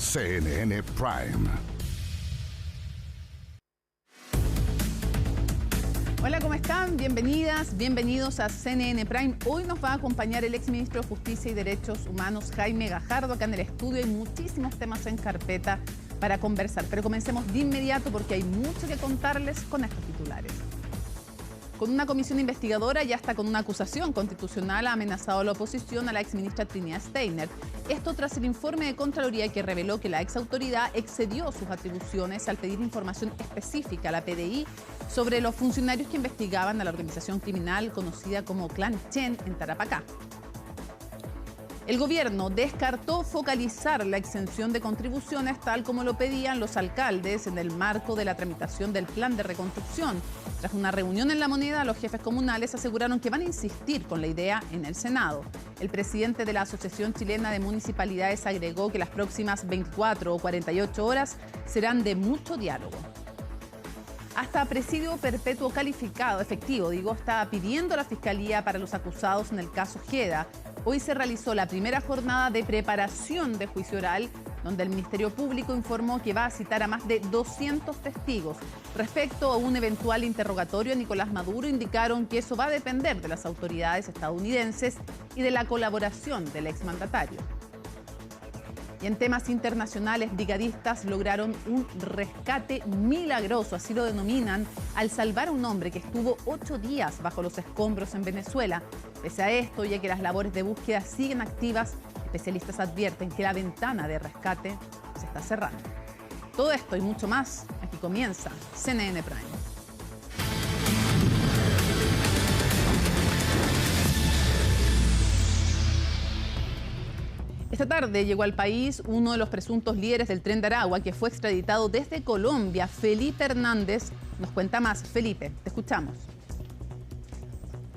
CNN Prime. Hola, ¿cómo están? Bienvenidas, bienvenidos a CNN Prime. Hoy nos va a acompañar el exministro de Justicia y Derechos Humanos, Jaime Gajardo, acá en el estudio. Hay muchísimos temas en carpeta para conversar, pero comencemos de inmediato porque hay mucho que contarles con estos titulares. Con una comisión investigadora y hasta con una acusación constitucional ha amenazado a la oposición a la exministra Trinidad Steiner. Esto tras el informe de Contraloría que reveló que la exautoridad excedió sus atribuciones al pedir información específica a la PDI sobre los funcionarios que investigaban a la organización criminal conocida como Clan Chen en Tarapacá. El gobierno descartó focalizar la exención de contribuciones tal como lo pedían los alcaldes en el marco de la tramitación del plan de reconstrucción. Tras una reunión en La Moneda, los jefes comunales aseguraron que van a insistir con la idea en el Senado. El presidente de la Asociación Chilena de Municipalidades agregó que las próximas 24 o 48 horas serán de mucho diálogo. Hasta presidio perpetuo calificado, efectivo, está pidiendo la Fiscalía para los acusados en el caso Ojeda. Hoy se realizó la primera jornada de preparación de juicio oral, donde el Ministerio Público informó que va a citar a más de 200 testigos. Respecto a un eventual interrogatorio a Nicolás Maduro, indicaron que eso va a depender de las autoridades estadounidenses y de la colaboración del exmandatario. Y en temas internacionales, brigadistas lograron un rescate milagroso, así lo denominan, al salvar a un hombre que estuvo 8 días bajo los escombros en Venezuela. Pese a esto, ya que las labores de búsqueda siguen activas, especialistas advierten que la ventana de rescate se está cerrando. Todo esto y mucho más, aquí comienza CNN Prime. Esta tarde llegó al país uno de los presuntos líderes del Tren de Aragua, que fue extraditado desde Colombia. Felipe Hernández nos cuenta más. Felipe, te escuchamos.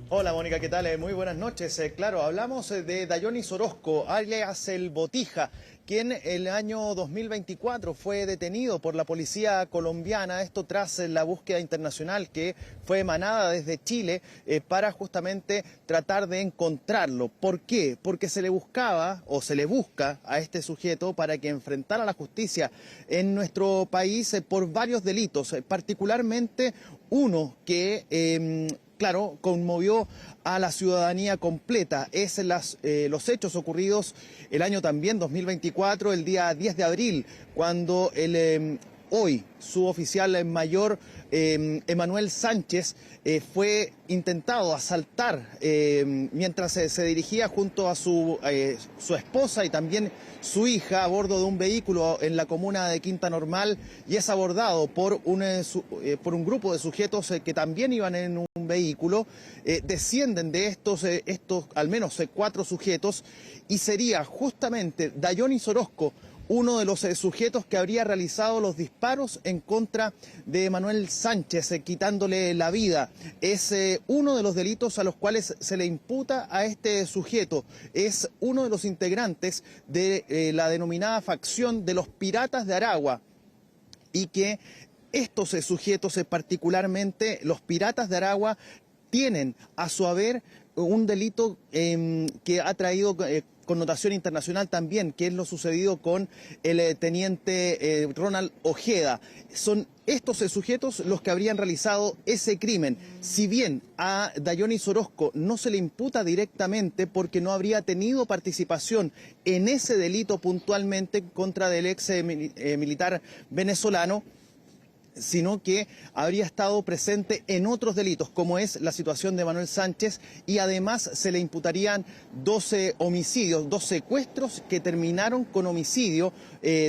Hola Mónica, ¿qué tal? Muy buenas noches. Claro, hablamos de Dayonis Orozco, alias El Botija, quien el año 2024 fue detenido por la policía colombiana, esto tras la búsqueda internacional que fue emanada desde Chile para justamente tratar de encontrarlo. ¿Por qué? Porque se le buscaba o se le busca a este sujeto para que enfrentara la justicia en nuestro país por varios delitos, particularmente uno que claro, conmovió a la ciudadanía completa. Es los hechos ocurridos el año también 2024, el día 10 de abril, cuando hoy suboficial mayor Emanuel Sánchez fue intentado asaltar mientras se dirigía junto a su esposa y también su hija a bordo de un vehículo en la comuna de Quinta Normal, y es abordado por un grupo de sujetos que también iban en un vehículo. Descienden de estos al menos 4 sujetos, y sería justamente Dayonis Orozco uno de los sujetos que habría realizado los disparos en contra de Emanuel Sánchez, quitándole la vida. Es uno de los delitos a los cuales se le imputa a este sujeto. Es uno de los integrantes de la denominada facción de los Piratas de Aragua, y que estos sujetos, particularmente los Piratas de Aragua, tienen a su haber un delito que ha traído connotación internacional también, que es lo sucedido con el teniente Ronald Ojeda. Son estos sujetos los que habrían realizado ese crimen. Si bien a Dayonis Orozco no se le imputa directamente porque no habría tenido participación en ese delito puntualmente contra del ex militar venezolano, sino que habría estado presente en otros delitos, como es la situación de Manuel Sánchez, y además se le imputarían 12 homicidios, 2 secuestros que terminaron con homicidio,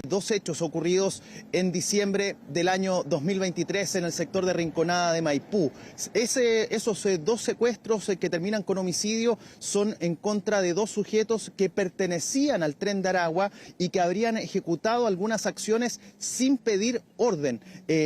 2 hechos ocurridos en diciembre del año 2023 en el sector de Rinconada de Maipú. Esos 2 secuestros que terminan con homicidio son en contra de 2 sujetos que pertenecían al Tren de Aragua y que habrían ejecutado algunas acciones sin pedir orden.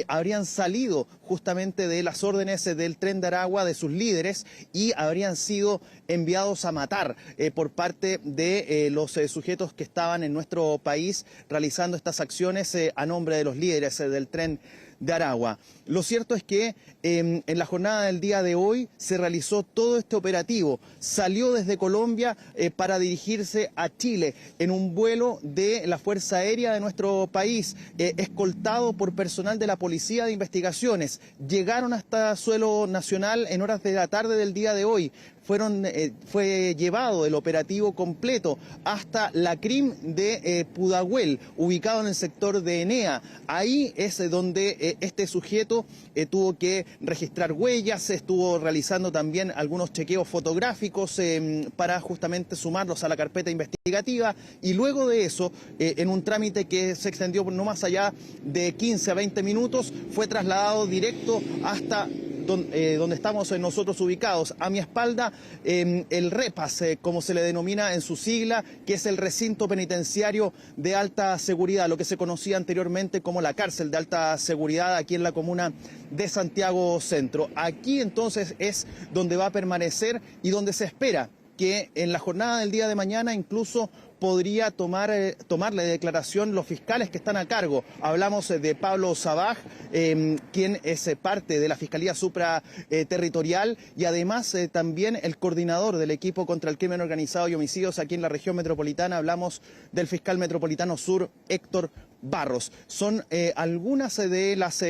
Habrían salido justamente de las órdenes del Tren de Aragua, de sus líderes, y habrían sido enviados a matar por parte de los sujetos que estaban en nuestro país realizando estas acciones a nombre de los líderes del Tren de Aragua. Lo cierto es que en la jornada del día de hoy se realizó todo este operativo. Salió desde Colombia para dirigirse a Chile en un vuelo de la Fuerza Aérea de nuestro país, escoltado por personal de la Policía de Investigaciones. Llegaron hasta suelo nacional en horas de la tarde del día de hoy. Fue llevado el operativo completo hasta la CRIM de Pudahuel, ubicado en el sector de Enea. Ahí es donde este sujeto tuvo que registrar huellas, estuvo realizando también algunos chequeos fotográficos para justamente sumarlos a la carpeta investigativa, y luego de eso, en un trámite que se extendió no más allá de 15 a 20 minutos, fue trasladado directo hasta donde estamos nosotros ubicados. A mi espalda, el REPAS, como se le denomina en su sigla, que es el recinto penitenciario de alta seguridad, lo que se conocía anteriormente como la cárcel de alta seguridad aquí en la comuna de Santiago Centro. Aquí entonces es donde va a permanecer y donde se espera que en la jornada del día de mañana incluso podría tomarle declaración los fiscales que están a cargo. Hablamos de Pablo Sabaj, quien es parte de la Fiscalía Supraterritorial y además también el coordinador del equipo contra el crimen organizado y homicidios aquí en la región metropolitana. Hablamos del fiscal metropolitano sur, Héctor Barros. Son algunas de las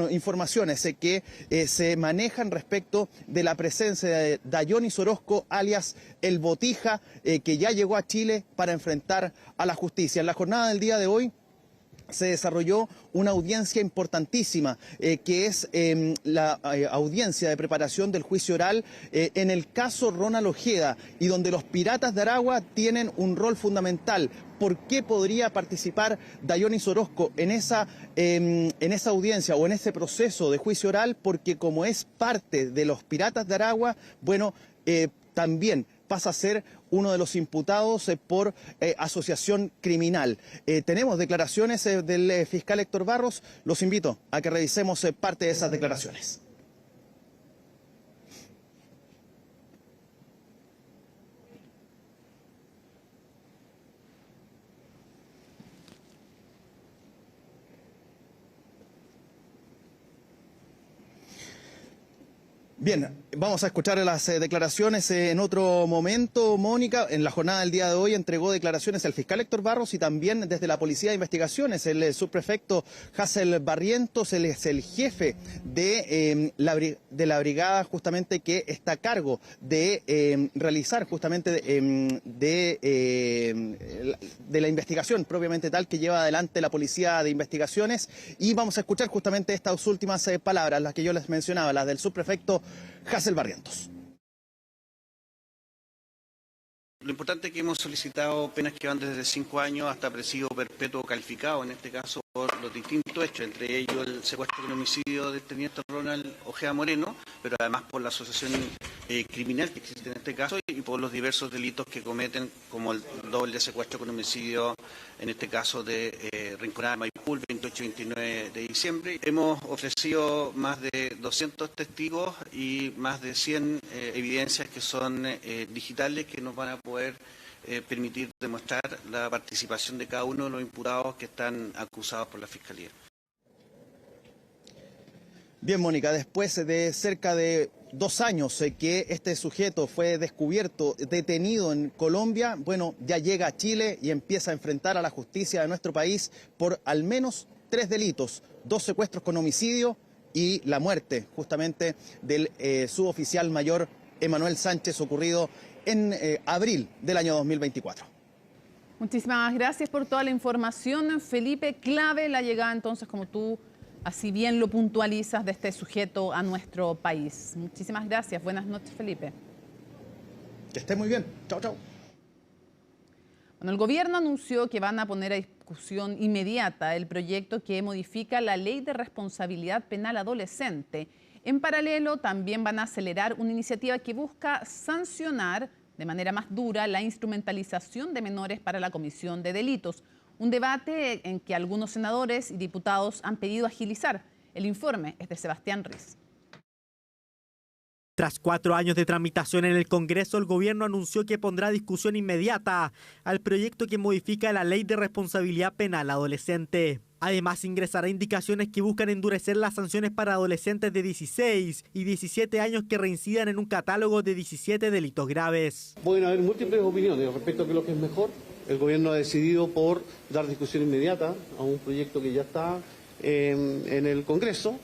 informaciones que se manejan respecto de la presencia de Dayonis Orozco, alias El Botija, que ya llegó a Chile para enfrentar a la justicia. En la jornada del día de hoy se desarrolló una audiencia importantísima, que es la audiencia de preparación del juicio oral en el caso Ronald Ojeda, y donde los piratas de Aragua tienen un rol fundamental. ¿Por qué podría participar Dayonis Orozco en esa audiencia o en ese proceso de juicio oral? Porque como es parte de los piratas de Aragua, bueno, también pasa a ser uno de los imputados por asociación criminal. Tenemos declaraciones del fiscal Héctor Barros. Los invito a que revisemos parte de esas declaraciones. Bien, vamos a escuchar las declaraciones en otro momento. Mónica, en la jornada del día de hoy entregó declaraciones el fiscal Héctor Barros y también desde la Policía de Investigaciones, el subprefecto Hassel Barrientos. Él es el jefe de la brigada justamente que está a cargo de realizar justamente de la investigación propiamente tal que lleva adelante la Policía de Investigaciones. Y vamos a escuchar justamente estas últimas palabras, las que yo les mencionaba, las del subprefecto Hassel Barrientos. Lo importante es que hemos solicitado penas que van desde 5 años hasta presidio perpetuo calificado, en este caso por los distintos hechos, entre ellos el secuestro con homicidio del teniente Ronald Ojeda Moreno, pero además por la asociación criminal que existe en este caso y por los diversos delitos que cometen, como el doble secuestro con homicidio, en este caso de Rinconada, Maipú, el 28 y 29 de diciembre. Hemos ofrecido más de 200 testigos y más de 100 evidencias que son digitales, que nos van a poder permitir demostrar la participación de cada uno de los imputados que están acusados por la Fiscalía. Bien, Mónica, después de cerca de 2 años que este sujeto fue descubierto, detenido en Colombia, bueno, ya llega a Chile y empieza a enfrentar a la justicia de nuestro país por al menos 3 delitos, 2 secuestros con homicidio y la muerte justamente del suboficial mayor Emanuel Sánchez, ocurrido en abril del año 2024. Muchísimas gracias por toda la información, Felipe. Clave la llegada entonces, como tú así bien lo puntualizas, de este sujeto a nuestro país. Muchísimas gracias. Buenas noches, Felipe. Que esté muy bien. Chao, chao. Bueno, el gobierno anunció que van a poner a discusión inmediata el proyecto que modifica la Ley de Responsabilidad Penal Adolescente. En paralelo, también van a acelerar una iniciativa que busca sancionar de manera más dura la instrumentalización de menores para la comisión de delitos. Un debate en que algunos senadores y diputados han pedido agilizar. El informe es de Sebastián Riz. Tras 4 años de tramitación en el Congreso, el gobierno anunció que pondrá discusión inmediata al proyecto que modifica la Ley de Responsabilidad Penal Adolescente. Además, ingresará indicaciones que buscan endurecer las sanciones para adolescentes de 16 y 17 años que reincidan en un catálogo de 17 delitos graves. Pueden haber múltiples opiniones respecto a lo que es mejor. El gobierno ha decidido por dar discusión inmediata a un proyecto que ya está en el Congreso.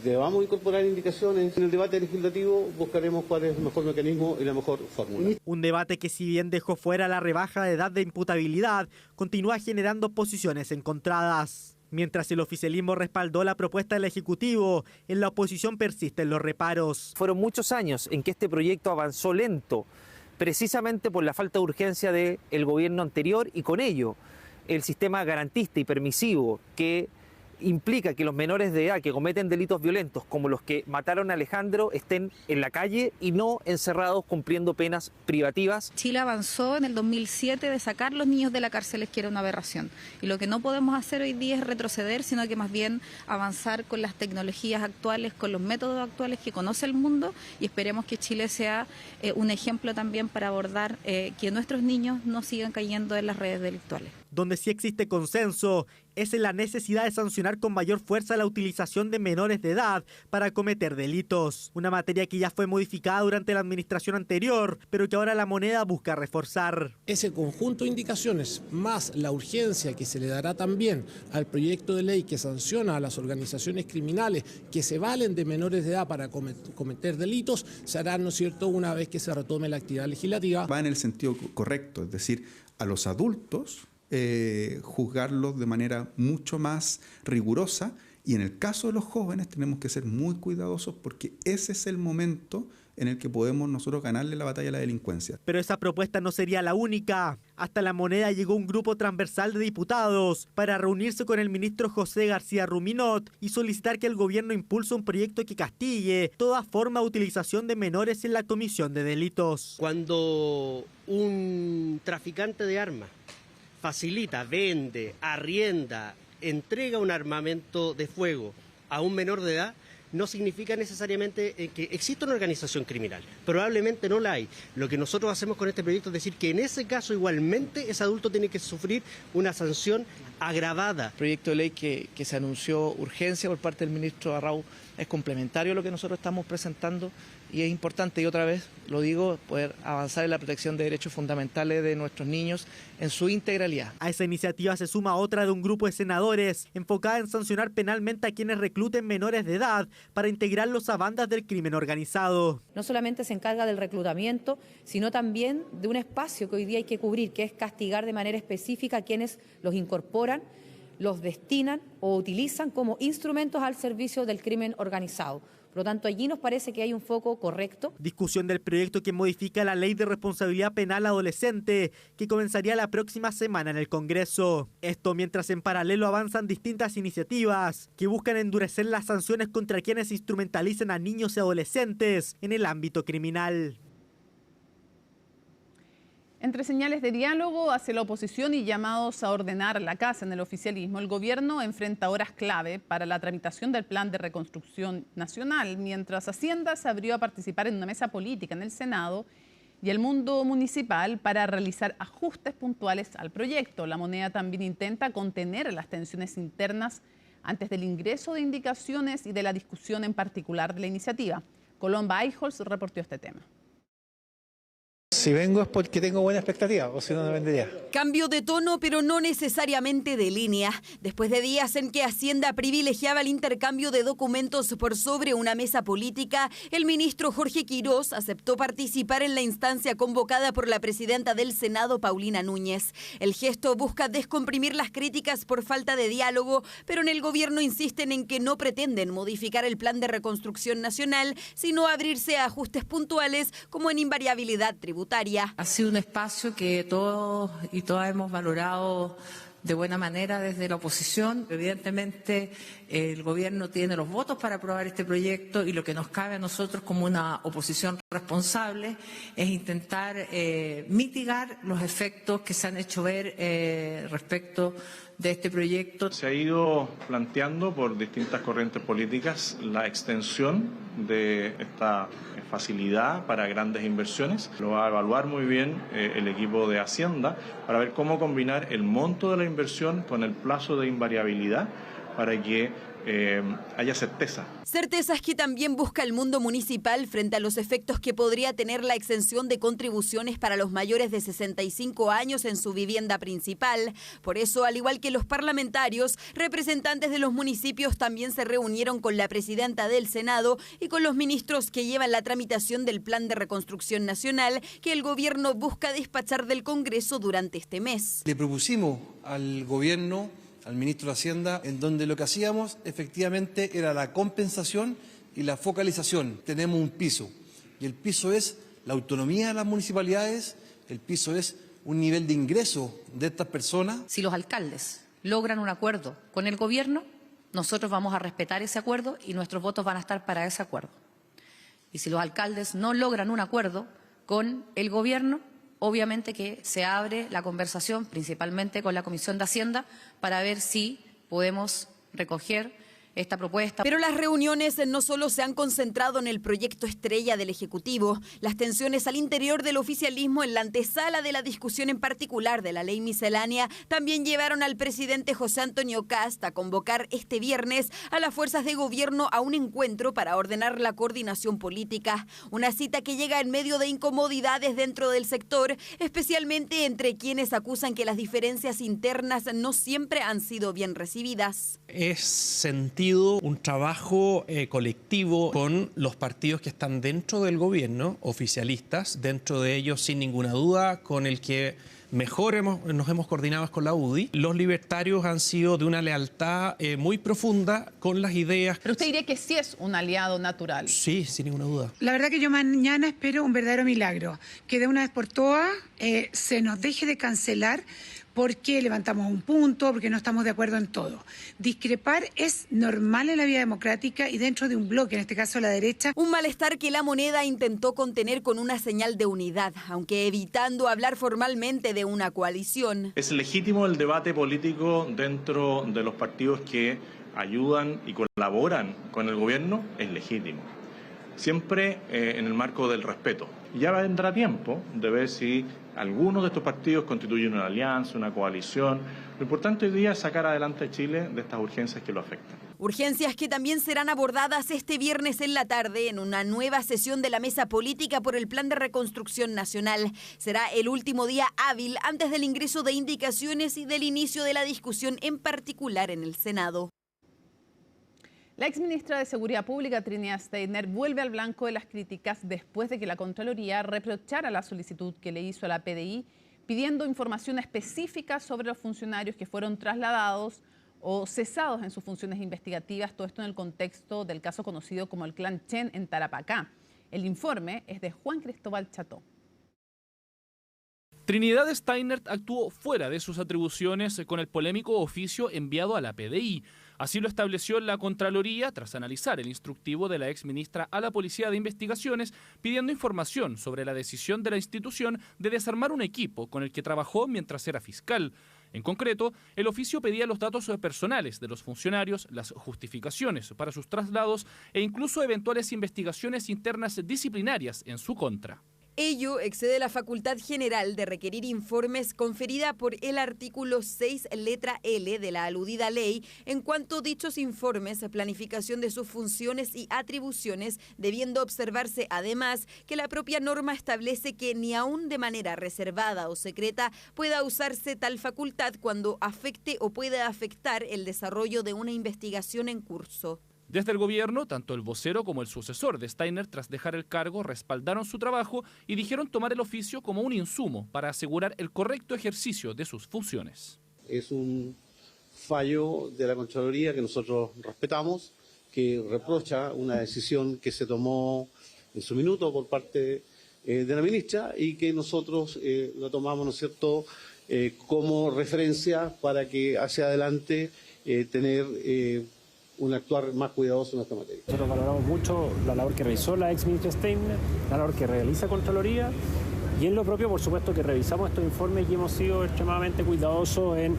Debamos incorporar indicaciones. En el debate legislativo buscaremos cuál es el mejor mecanismo y la mejor fórmula. Un debate que, si bien dejó fuera la rebaja de edad de imputabilidad, continúa generando posiciones encontradas. Mientras el oficialismo respaldó la propuesta del Ejecutivo, en la oposición persisten los reparos. Fueron muchos años en que este proyecto avanzó lento, precisamente por la falta de urgencia del gobierno anterior y con ello el sistema garantista y permisivo que implica que los menores de edad que cometen delitos violentos como los que mataron a Alejandro estén en la calle y no encerrados cumpliendo penas privativas. Chile avanzó en el 2007 de sacar los niños de la cárcel, que era una aberración. Y lo que no podemos hacer hoy día es retroceder, sino que más bien avanzar con las tecnologías actuales, con los métodos actuales que conoce el mundo, y esperemos que Chile sea un ejemplo también para abordar que nuestros niños no sigan cayendo en las redes delictuales. Donde sí existe consenso es en la necesidad de sancionar con mayor fuerza la utilización de menores de edad para cometer delitos. Una materia que ya fue modificada durante la administración anterior, pero que ahora la Moneda busca reforzar. Ese conjunto de indicaciones, más la urgencia que se le dará también al proyecto de ley que sanciona a las organizaciones criminales que se valen de menores de edad para cometer delitos, se hará, ¿no es cierto?, una vez que se retome la actividad legislativa. Va en el sentido correcto, es decir, a los adultos juzgarlos de manera mucho más rigurosa, y en el caso de los jóvenes tenemos que ser muy cuidadosos porque ese es el momento en el que podemos nosotros ganarle la batalla a la delincuencia. Pero esa propuesta no sería la única. Hasta la Moneda llegó un grupo transversal de diputados para reunirse con el ministro José García Ruminot y solicitar que el gobierno impulse un proyecto que castigue toda forma de utilización de menores en la comisión de delitos. Cuando un traficante de armas facilita, vende, arrienda, entrega un armamento de fuego a un menor de edad, no significa necesariamente que exista una organización criminal. Probablemente no la hay. Lo que nosotros hacemos con este proyecto es decir que en ese caso igualmente ese adulto tiene que sufrir una sanción agravada. El proyecto de ley que se anunció urgencia por parte del ministro Arrau es complementario a lo que nosotros estamos presentando y es importante, y otra vez lo digo, poder avanzar en la protección de derechos fundamentales de nuestros niños en su integralidad. A esa iniciativa se suma otra de un grupo de senadores enfocada en sancionar penalmente a quienes recluten menores de edad para integrarlos a bandas del crimen organizado. No solamente se encarga del reclutamiento, sino también de un espacio que hoy día hay que cubrir, que es castigar de manera específica a quienes los incorporan, los destinan o utilizan como instrumentos al servicio del crimen organizado. Por lo tanto, allí nos parece que hay un foco correcto. Discusión del proyecto que modifica la Ley de Responsabilidad Penal Adolescente, que comenzaría la próxima semana en el Congreso. Esto mientras en paralelo avanzan distintas iniciativas que buscan endurecer las sanciones contra quienes instrumentalicen a niños y adolescentes en el ámbito criminal. Entre señales de diálogo hacia la oposición y llamados a ordenar la casa en el oficialismo, el gobierno enfrenta horas clave para la tramitación del Plan de Reconstrucción Nacional, mientras Hacienda se abrió a participar en una mesa política en el Senado y el mundo municipal para realizar ajustes puntuales al proyecto. La Moneda también intenta contener las tensiones internas antes del ingreso de indicaciones y de la discusión en particular de la iniciativa. Colomba Eijols reportó este tema. Si vengo es porque tengo buena expectativa, o si no, no vendría. Cambio de tono, pero no necesariamente de línea. Después de días en que Hacienda privilegiaba el intercambio de documentos por sobre una mesa política, el ministro Jorge Quirós aceptó participar en la instancia convocada por la presidenta del Senado, Paulina Núñez. El gesto busca descomprimir las críticas por falta de diálogo, pero en el gobierno insisten en que no pretenden modificar el Plan de Reconstrucción Nacional, sino abrirse a ajustes puntuales como en invariabilidad tributaria. Ha sido un espacio que todos y todas hemos valorado de buena manera desde la oposición. Evidentemente, el gobierno tiene los votos para aprobar este proyecto y lo que nos cabe a nosotros como una oposición responsable es intentar mitigar los efectos que se han hecho ver respecto de este proyecto. Se ha ido planteando por distintas corrientes políticas la extensión de esta facilidad para grandes inversiones. Lo va a evaluar muy bien el equipo de Hacienda para ver cómo combinar el monto de la inversión con el plazo de invariabilidad para que haya certeza. Certezas que también busca el mundo municipal frente a los efectos que podría tener la exención de contribuciones para los mayores de 65 años en su vivienda principal. Por eso, al igual que los parlamentarios, representantes de los municipios también se reunieron con la presidenta del Senado y con los ministros que llevan la tramitación del Plan de Reconstrucción Nacional que el gobierno busca despachar del Congreso durante este mes. Le propusimos al gobierno, al ministro de Hacienda, en donde lo que hacíamos efectivamente era la compensación y la focalización. Tenemos un piso y el piso es la autonomía de las municipalidades, el piso es un nivel de ingreso de estas personas. Si los alcaldes logran un acuerdo con el gobierno, nosotros vamos a respetar ese acuerdo y nuestros votos van a estar para ese acuerdo. Y si los alcaldes no logran un acuerdo con el gobierno, obviamente que se abre la conversación, principalmente con la Comisión de Hacienda, para ver si podemos recoger esta propuesta. Pero las reuniones no solo se han concentrado en el proyecto estrella del Ejecutivo. Las tensiones al interior del oficialismo en la antesala de la discusión en particular de la ley miscelánea también llevaron al presidente José Antonio Kast a convocar este viernes a las fuerzas de gobierno a un encuentro para ordenar la coordinación política. Una cita que llega en medio de incomodidades dentro del sector, especialmente entre quienes acusan que las diferencias internas no siempre han sido bien recibidas. Es sentido un trabajo colectivo con los partidos que están dentro del gobierno, oficialistas, dentro de ellos sin ninguna duda con el que mejor nos hemos coordinado con la UDI. Los libertarios han sido de una lealtad muy profunda con las ideas. Pero usted diría que sí es un aliado natural. Sí, sin ninguna duda. La verdad que yo mañana espero un verdadero milagro, que de una vez por todas se nos deje de cancelar porque levantamos un punto, porque no estamos de acuerdo en todo. Discrepar es normal en la vida democrática y dentro de un bloque, en este caso la derecha. Un malestar que la moneda intentó contener con una señal de unidad, aunque evitando hablar formalmente de una coalición. Es legítimo el debate político dentro de los partidos que ayudan y colaboran con el gobierno, es legítimo. Siempre en el marco del respeto. Ya vendrá tiempo de ver si algunos de estos partidos constituyen una alianza, una coalición. Lo importante hoy día es sacar adelante a Chile de estas urgencias que lo afectan. Urgencias que también serán abordadas este viernes en la tarde en una nueva sesión de la Mesa Política por el Plan de Reconstrucción Nacional. Será el último día hábil antes del ingreso de indicaciones y del inicio de la discusión, en particular en el Senado. La exministra de Seguridad Pública, Trinidad Steiner, vuelve al blanco de las críticas después de que la Contraloría reprochara la solicitud que le hizo a la PDI pidiendo información específica sobre los funcionarios que fueron trasladados o cesados en sus funciones investigativas, todo esto en el contexto del caso conocido como el Clan Chen en Tarapacá. El informe es de Juan Cristóbal Cható. Trinidad Steiner actuó fuera de sus atribuciones con el polémico oficio enviado a la PDI. Así lo estableció la Contraloría tras analizar el instructivo de la exministra a la Policía de Investigaciones pidiendo información sobre la decisión de la institución de desarmar un equipo con el que trabajó mientras era fiscal. En concreto, el oficio pedía los datos personales de los funcionarios, las justificaciones para sus traslados e incluso eventuales investigaciones internas disciplinarias en su contra. Ello excede la facultad general de requerir informes conferida por el artículo 6, letra L de la aludida ley, en cuanto dichos informes, planificación de sus funciones y atribuciones, debiendo observarse además que la propia norma establece que ni aún de manera reservada o secreta pueda usarse tal facultad cuando afecte o pueda afectar el desarrollo de una investigación en curso. Desde el gobierno, tanto el vocero como el sucesor de Steiner, tras dejar el cargo, respaldaron su trabajo y dijeron tomar el oficio como un insumo para asegurar el correcto ejercicio de sus funciones. Es un fallo de la Contraloría que nosotros respetamos, que reprocha una decisión que se tomó en su minuto por parte de la ministra y que nosotros la tomamos, ¿no es cierto?, como referencia para que hacia adelante tener un actuar más cuidadoso en esta materia. Nosotros valoramos mucho la labor que realizó la ex ministra Steiner, la labor que realiza Contraloría, y en lo propio, por supuesto, que revisamos estos informes y hemos sido extremadamente cuidadosos en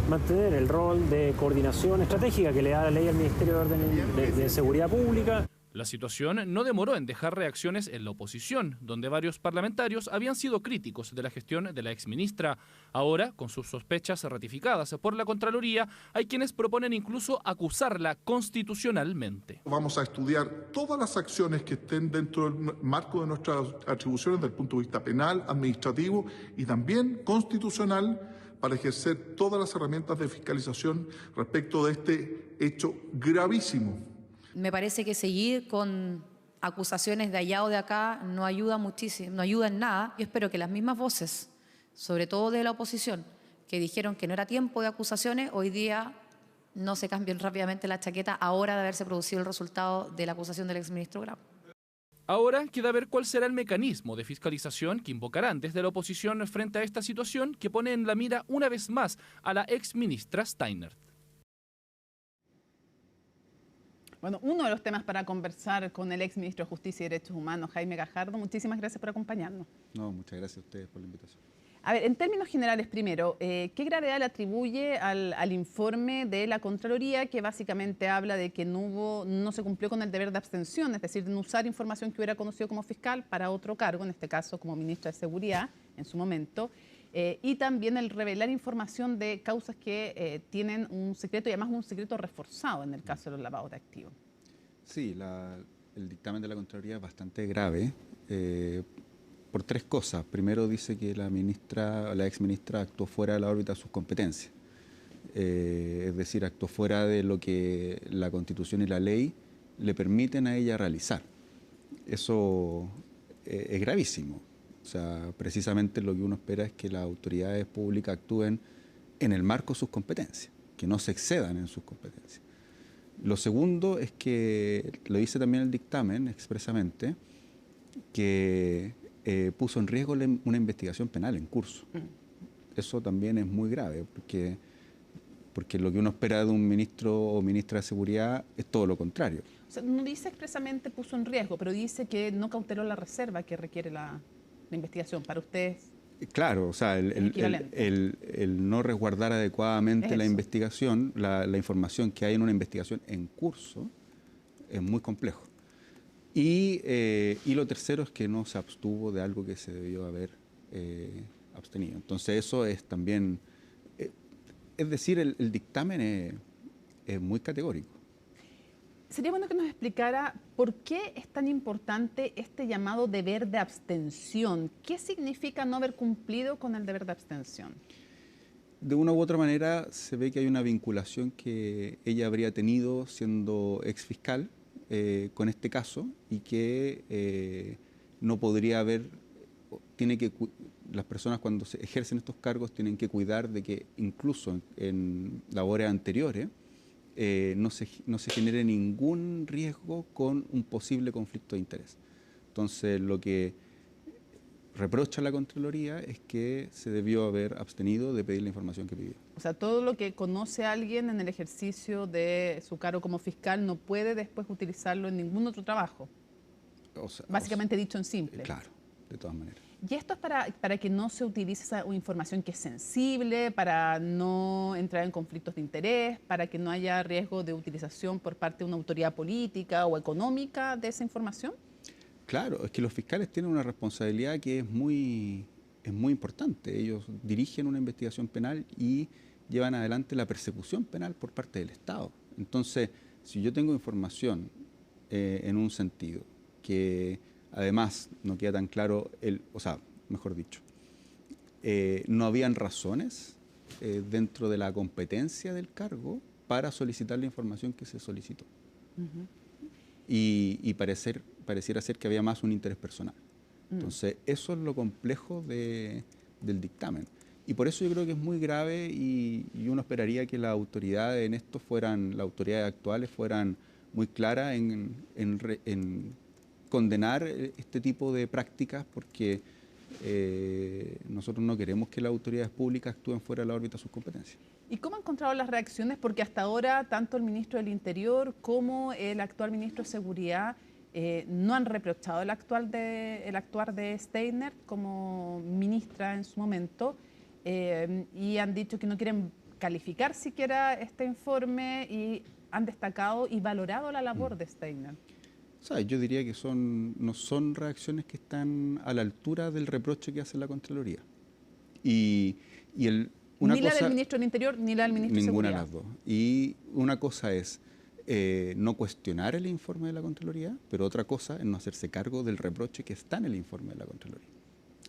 mantener el rol de coordinación estratégica que le da la ley al Ministerio de Orden de Seguridad Pública. La situación no demoró en dejar reacciones en la oposición, donde varios parlamentarios habían sido críticos de la gestión de la exministra. Ahora, con sus sospechas ratificadas por la Contraloría, hay quienes proponen incluso acusarla constitucionalmente. Vamos a estudiar todas las acciones que estén dentro del marco de nuestras atribuciones desde el punto de vista penal, administrativo y también constitucional, para ejercer todas las herramientas de fiscalización respecto de este hecho gravísimo. Me parece que seguir con acusaciones de allá o de acá no ayuda muchísimo, no ayuda en nada. Yo espero que las mismas voces, sobre todo de la oposición, que dijeron que no era tiempo de acusaciones, hoy día no se cambien rápidamente la chaqueta ahora de haberse producido el resultado de la acusación del exministro Grau. Ahora queda ver cuál será el mecanismo de fiscalización que invocarán desde la oposición frente a esta situación que pone en la mira una vez más a la exministra Steiner. Bueno, uno de los temas para conversar con el ex ministro de Justicia y Derechos Humanos, Jaime Gajardo. Muchísimas gracias por acompañarnos. No, muchas gracias a ustedes por la invitación. A ver, en términos generales, primero, ¿qué gravedad le atribuye al informe de la Contraloría, que básicamente habla de que no se cumplió con el deber de abstención, es decir, de no usar información que hubiera conocido como fiscal para otro cargo, en este caso como ministra de Seguridad en su momento, y también el revelar información de causas que tienen un secreto y además un secreto reforzado en el caso de los lavados de activos? Sí, el dictamen de la Contraloría es bastante grave. Por tres cosas. Primero, dice que la exministra actuó fuera de la órbita de sus competencias. Es decir, actuó fuera de lo que la Constitución y la ley le permiten a ella realizar. Eso es gravísimo. O sea, precisamente lo que uno espera es que las autoridades públicas actúen en el marco de sus competencias, que no se excedan en sus competencias. Lo segundo es que, lo dice también el dictamen expresamente, que puso en riesgo una investigación penal en curso. Eso también es muy grave, porque lo que uno espera de un ministro o ministra de Seguridad es todo lo contrario. O sea, no dice expresamente puso en riesgo, pero dice que no cauteló la reserva que requiere la investigación. Para ustedes, claro, o sea, el no resguardar adecuadamente la investigación, la información que hay en una investigación en curso, es muy complejo. Y lo tercero es que no se abstuvo de algo que se debió haber abstenido. Entonces eso es también, es decir, el dictamen es muy categórico. Sería bueno que nos explicara por qué es tan importante este llamado deber de abstención. ¿Qué significa no haber cumplido con el deber de abstención? De una u otra manera se ve que hay una vinculación que ella habría tenido siendo exfiscal con este caso y que no podría haber, las personas cuando se ejercen estos cargos tienen que cuidar de que incluso en labores anteriores no se genere ningún riesgo con un posible conflicto de interés. Entonces, lo que reprocha la Contraloría es que se debió haber abstenido de pedir la información que pidió. O sea, todo lo que conoce alguien en el ejercicio de su cargo como fiscal no puede después utilizarlo en ningún otro trabajo. Básicamente dicho en simple. Claro, de todas maneras. Y esto es para que no se utilice esa información que es sensible, para no entrar en conflictos de interés, para que no haya riesgo de utilización por parte de una autoridad política o económica de esa información. Claro, es que los fiscales tienen una responsabilidad que es muy importante. Ellos dirigen una investigación penal y llevan adelante la persecución penal por parte del Estado. Entonces, si yo tengo información en un sentido que además no queda tan claro, no habían razones dentro de la competencia del cargo para solicitar la información que se solicitó. Y pareciera ser que había más un interés personal. Entonces, eso es lo complejo del dictamen. Y por eso yo creo que es muy grave y uno esperaría que las autoridades las autoridades actuales fueran muy claras en condenar este tipo de prácticas, porque nosotros no queremos que las autoridades públicas actúen fuera de la órbita de sus competencias. ¿Y cómo han encontrado las reacciones? Porque hasta ahora tanto el ministro del Interior como el actual ministro de Seguridad no han reprochado el actuar de Steiner como ministra en su momento y han dicho que no quieren calificar siquiera este informe y han destacado y valorado la labor de Steiner. O sea, yo diría que no son reacciones que están a la altura del reproche que hace la Contraloría. Ni la del ministro del Interior ni la del ministro de Seguridad. Ninguna de las dos. Y una cosa es no cuestionar el informe de la Contraloría, pero otra cosa es no hacerse cargo del reproche que está en el informe de la Contraloría.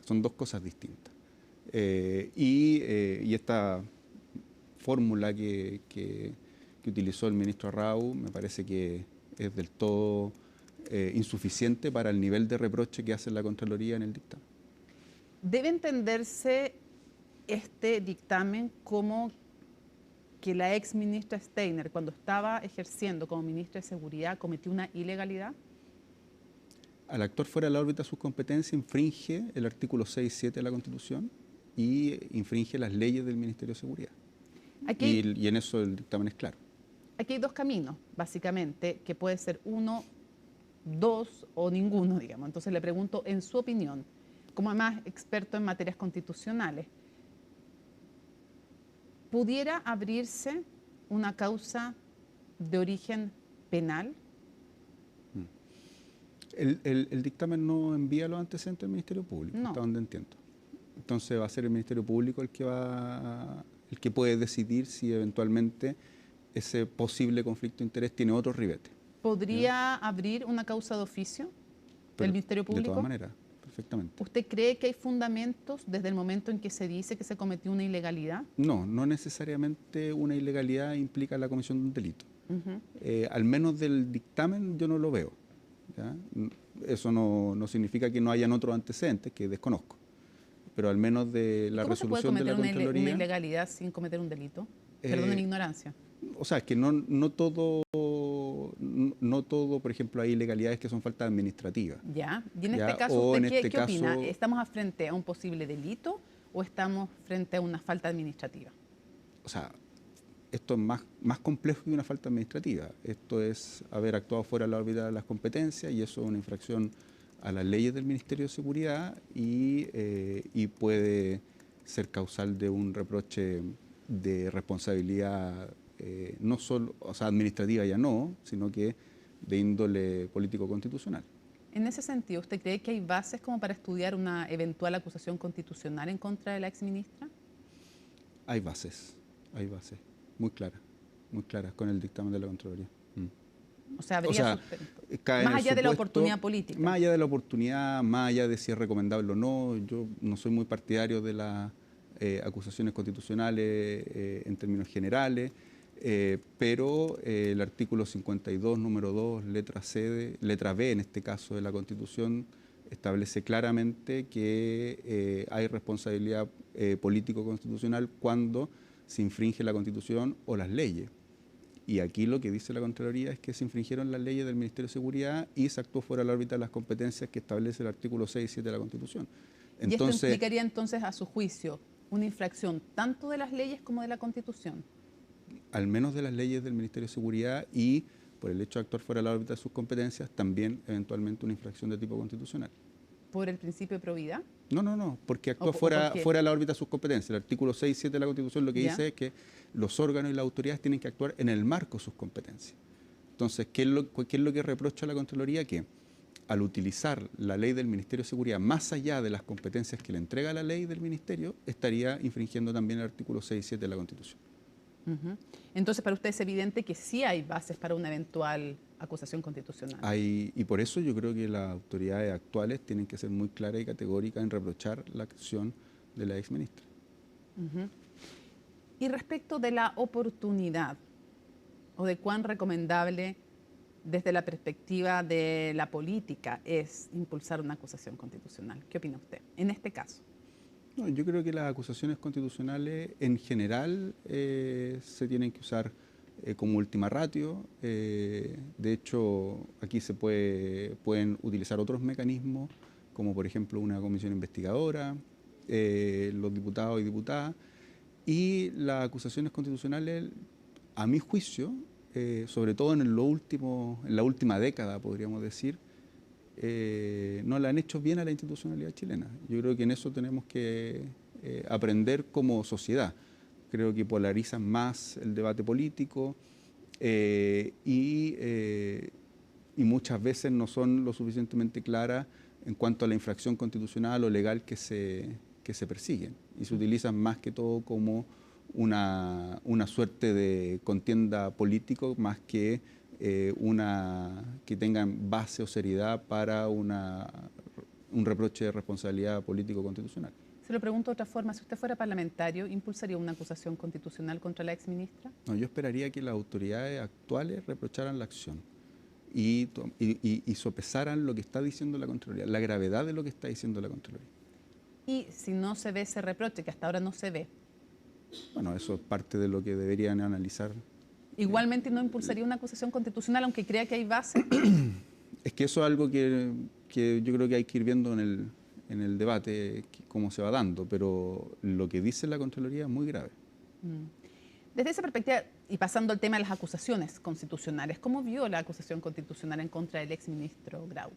Son dos cosas distintas. Y esta fórmula que utilizó el ministro Arrau me parece que es del todo insuficiente para el nivel de reproche que hace la Contraloría en el dictamen. ¿Debe entenderse este dictamen como que la ex ministra Steiner, cuando estaba ejerciendo como ministra de Seguridad, cometió una ilegalidad? Al actuar fuera de la órbita de sus competencias, infringe el artículo 6 y 7 de la Constitución y infringe las leyes del Ministerio de Seguridad. Y en eso el dictamen es claro. Aquí hay dos caminos, básicamente, que puede ser uno, dos o ninguno, digamos. Entonces le pregunto, en su opinión, como además experto en materias constitucionales, ¿pudiera abrirse una causa de origen penal? El dictamen no envía los antecedentes al Ministerio Público, hasta donde entiendo. Entonces va a ser el Ministerio Público el que puede decidir si eventualmente ese posible conflicto de interés tiene otro ribete. ¿Podría abrir una causa de oficio del Ministerio Público? De todas maneras, perfectamente. ¿Usted cree que hay fundamentos desde el momento en que se dice que se cometió una ilegalidad? No necesariamente una ilegalidad implica la comisión de un delito. Al menos del dictamen yo no lo veo. ¿Ya? Eso no significa que no hayan otros antecedentes, que desconozco. Pero al menos de la resolución de la Contraloría... ¿Cómo se puede cometer una ilegalidad sin cometer un delito? Perdón mi ignorancia. O sea, es que no todo, por ejemplo, hay ilegalidades que son faltas administrativas. Ya, y en este caso, ¿usted qué opina? ¿Estamos frente a un posible delito o estamos frente a una falta administrativa? O sea, esto es más complejo que una falta administrativa. Esto es haber actuado fuera de la órbita de las competencias y eso es una infracción a las leyes del Ministerio de Seguridad y puede ser causal de un reproche de responsabilidad no solo, o sea, administrativa ya no, sino que de índole político-constitucional. En ese sentido, ¿usted cree que hay bases como para estudiar una eventual acusación constitucional en contra de la exministra? Hay bases muy claras con el dictamen de la Contraloría. O sea, habría más allá de la oportunidad política. Más allá de la oportunidad, más allá de si es recomendable o no, yo no soy muy partidario de las acusaciones constitucionales en términos generales, pero el artículo 52, número 2, letra B en este caso de la Constitución, establece claramente que hay responsabilidad político-constitucional cuando se infringe la Constitución o las leyes. Y aquí lo que dice la Contraloría es que se infringieron las leyes del Ministerio de Seguridad y se actuó fuera de la órbita de las competencias que establece el artículo 6 y 7 de la Constitución. Entonces, ¿y esto implicaría entonces, a su juicio, una infracción tanto de las leyes como de la Constitución? Al menos de las leyes del Ministerio de Seguridad y, por el hecho de actuar fuera de la órbita de sus competencias, también eventualmente una infracción de tipo constitucional. ¿Por el principio de probidad? No, porque actúa fuera de la órbita de sus competencias. El artículo 6 y 7 de la Constitución lo que dice es que los órganos y las autoridades tienen que actuar en el marco de sus competencias. Entonces, ¿qué es lo que reprocha la Contraloría? Que al utilizar la ley del Ministerio de Seguridad más allá de las competencias que le entrega la ley del Ministerio, estaría infringiendo también el artículo 6 y 7 de la Constitución. Entonces, para usted es evidente que sí hay bases para una eventual acusación constitucional. Y por eso yo creo que las autoridades actuales tienen que ser muy claras y categóricas en reprochar la acción de la exministra. Y respecto de la oportunidad o de cuán recomendable desde la perspectiva de la política es impulsar una acusación constitucional, ¿qué opina usted en este caso? No, yo creo que las acusaciones constitucionales en general se tienen que usar como última ratio. De hecho, aquí se pueden utilizar otros mecanismos, como por ejemplo una comisión investigadora, los diputados y diputadas, Y las acusaciones constitucionales, a mi juicio, sobre todo en la última década, podríamos decir, no le han hecho bien a la institucionalidad chilena. Yo creo que en eso tenemos que aprender como sociedad. Creo que polarizan más el debate político y muchas veces no son lo suficientemente claras en cuanto a la infracción constitucional o legal que se persiguen. Y se utilizan más que todo como una suerte de contienda político más que que tengan base o seriedad para un reproche de responsabilidad político-constitucional. Se lo pregunto de otra forma, si usted fuera parlamentario, ¿impulsaría una acusación constitucional contra la exministra? No, yo esperaría que las autoridades actuales reprocharan la acción y sopesaran lo que está diciendo la Contraloría, la gravedad de lo que está diciendo la Contraloría. Y si no se ve ese reproche, que hasta ahora no se ve. Bueno, eso es parte de lo que deberían analizar. Igualmente no impulsaría una acusación constitucional, aunque crea que hay base. Es que eso es algo que yo creo que hay que ir viendo en el debate, cómo se va dando, pero lo que dice la Contraloría es muy grave. Desde esa perspectiva, y pasando al tema de las acusaciones constitucionales, ¿cómo vio la acusación constitucional en contra del exministro Grau?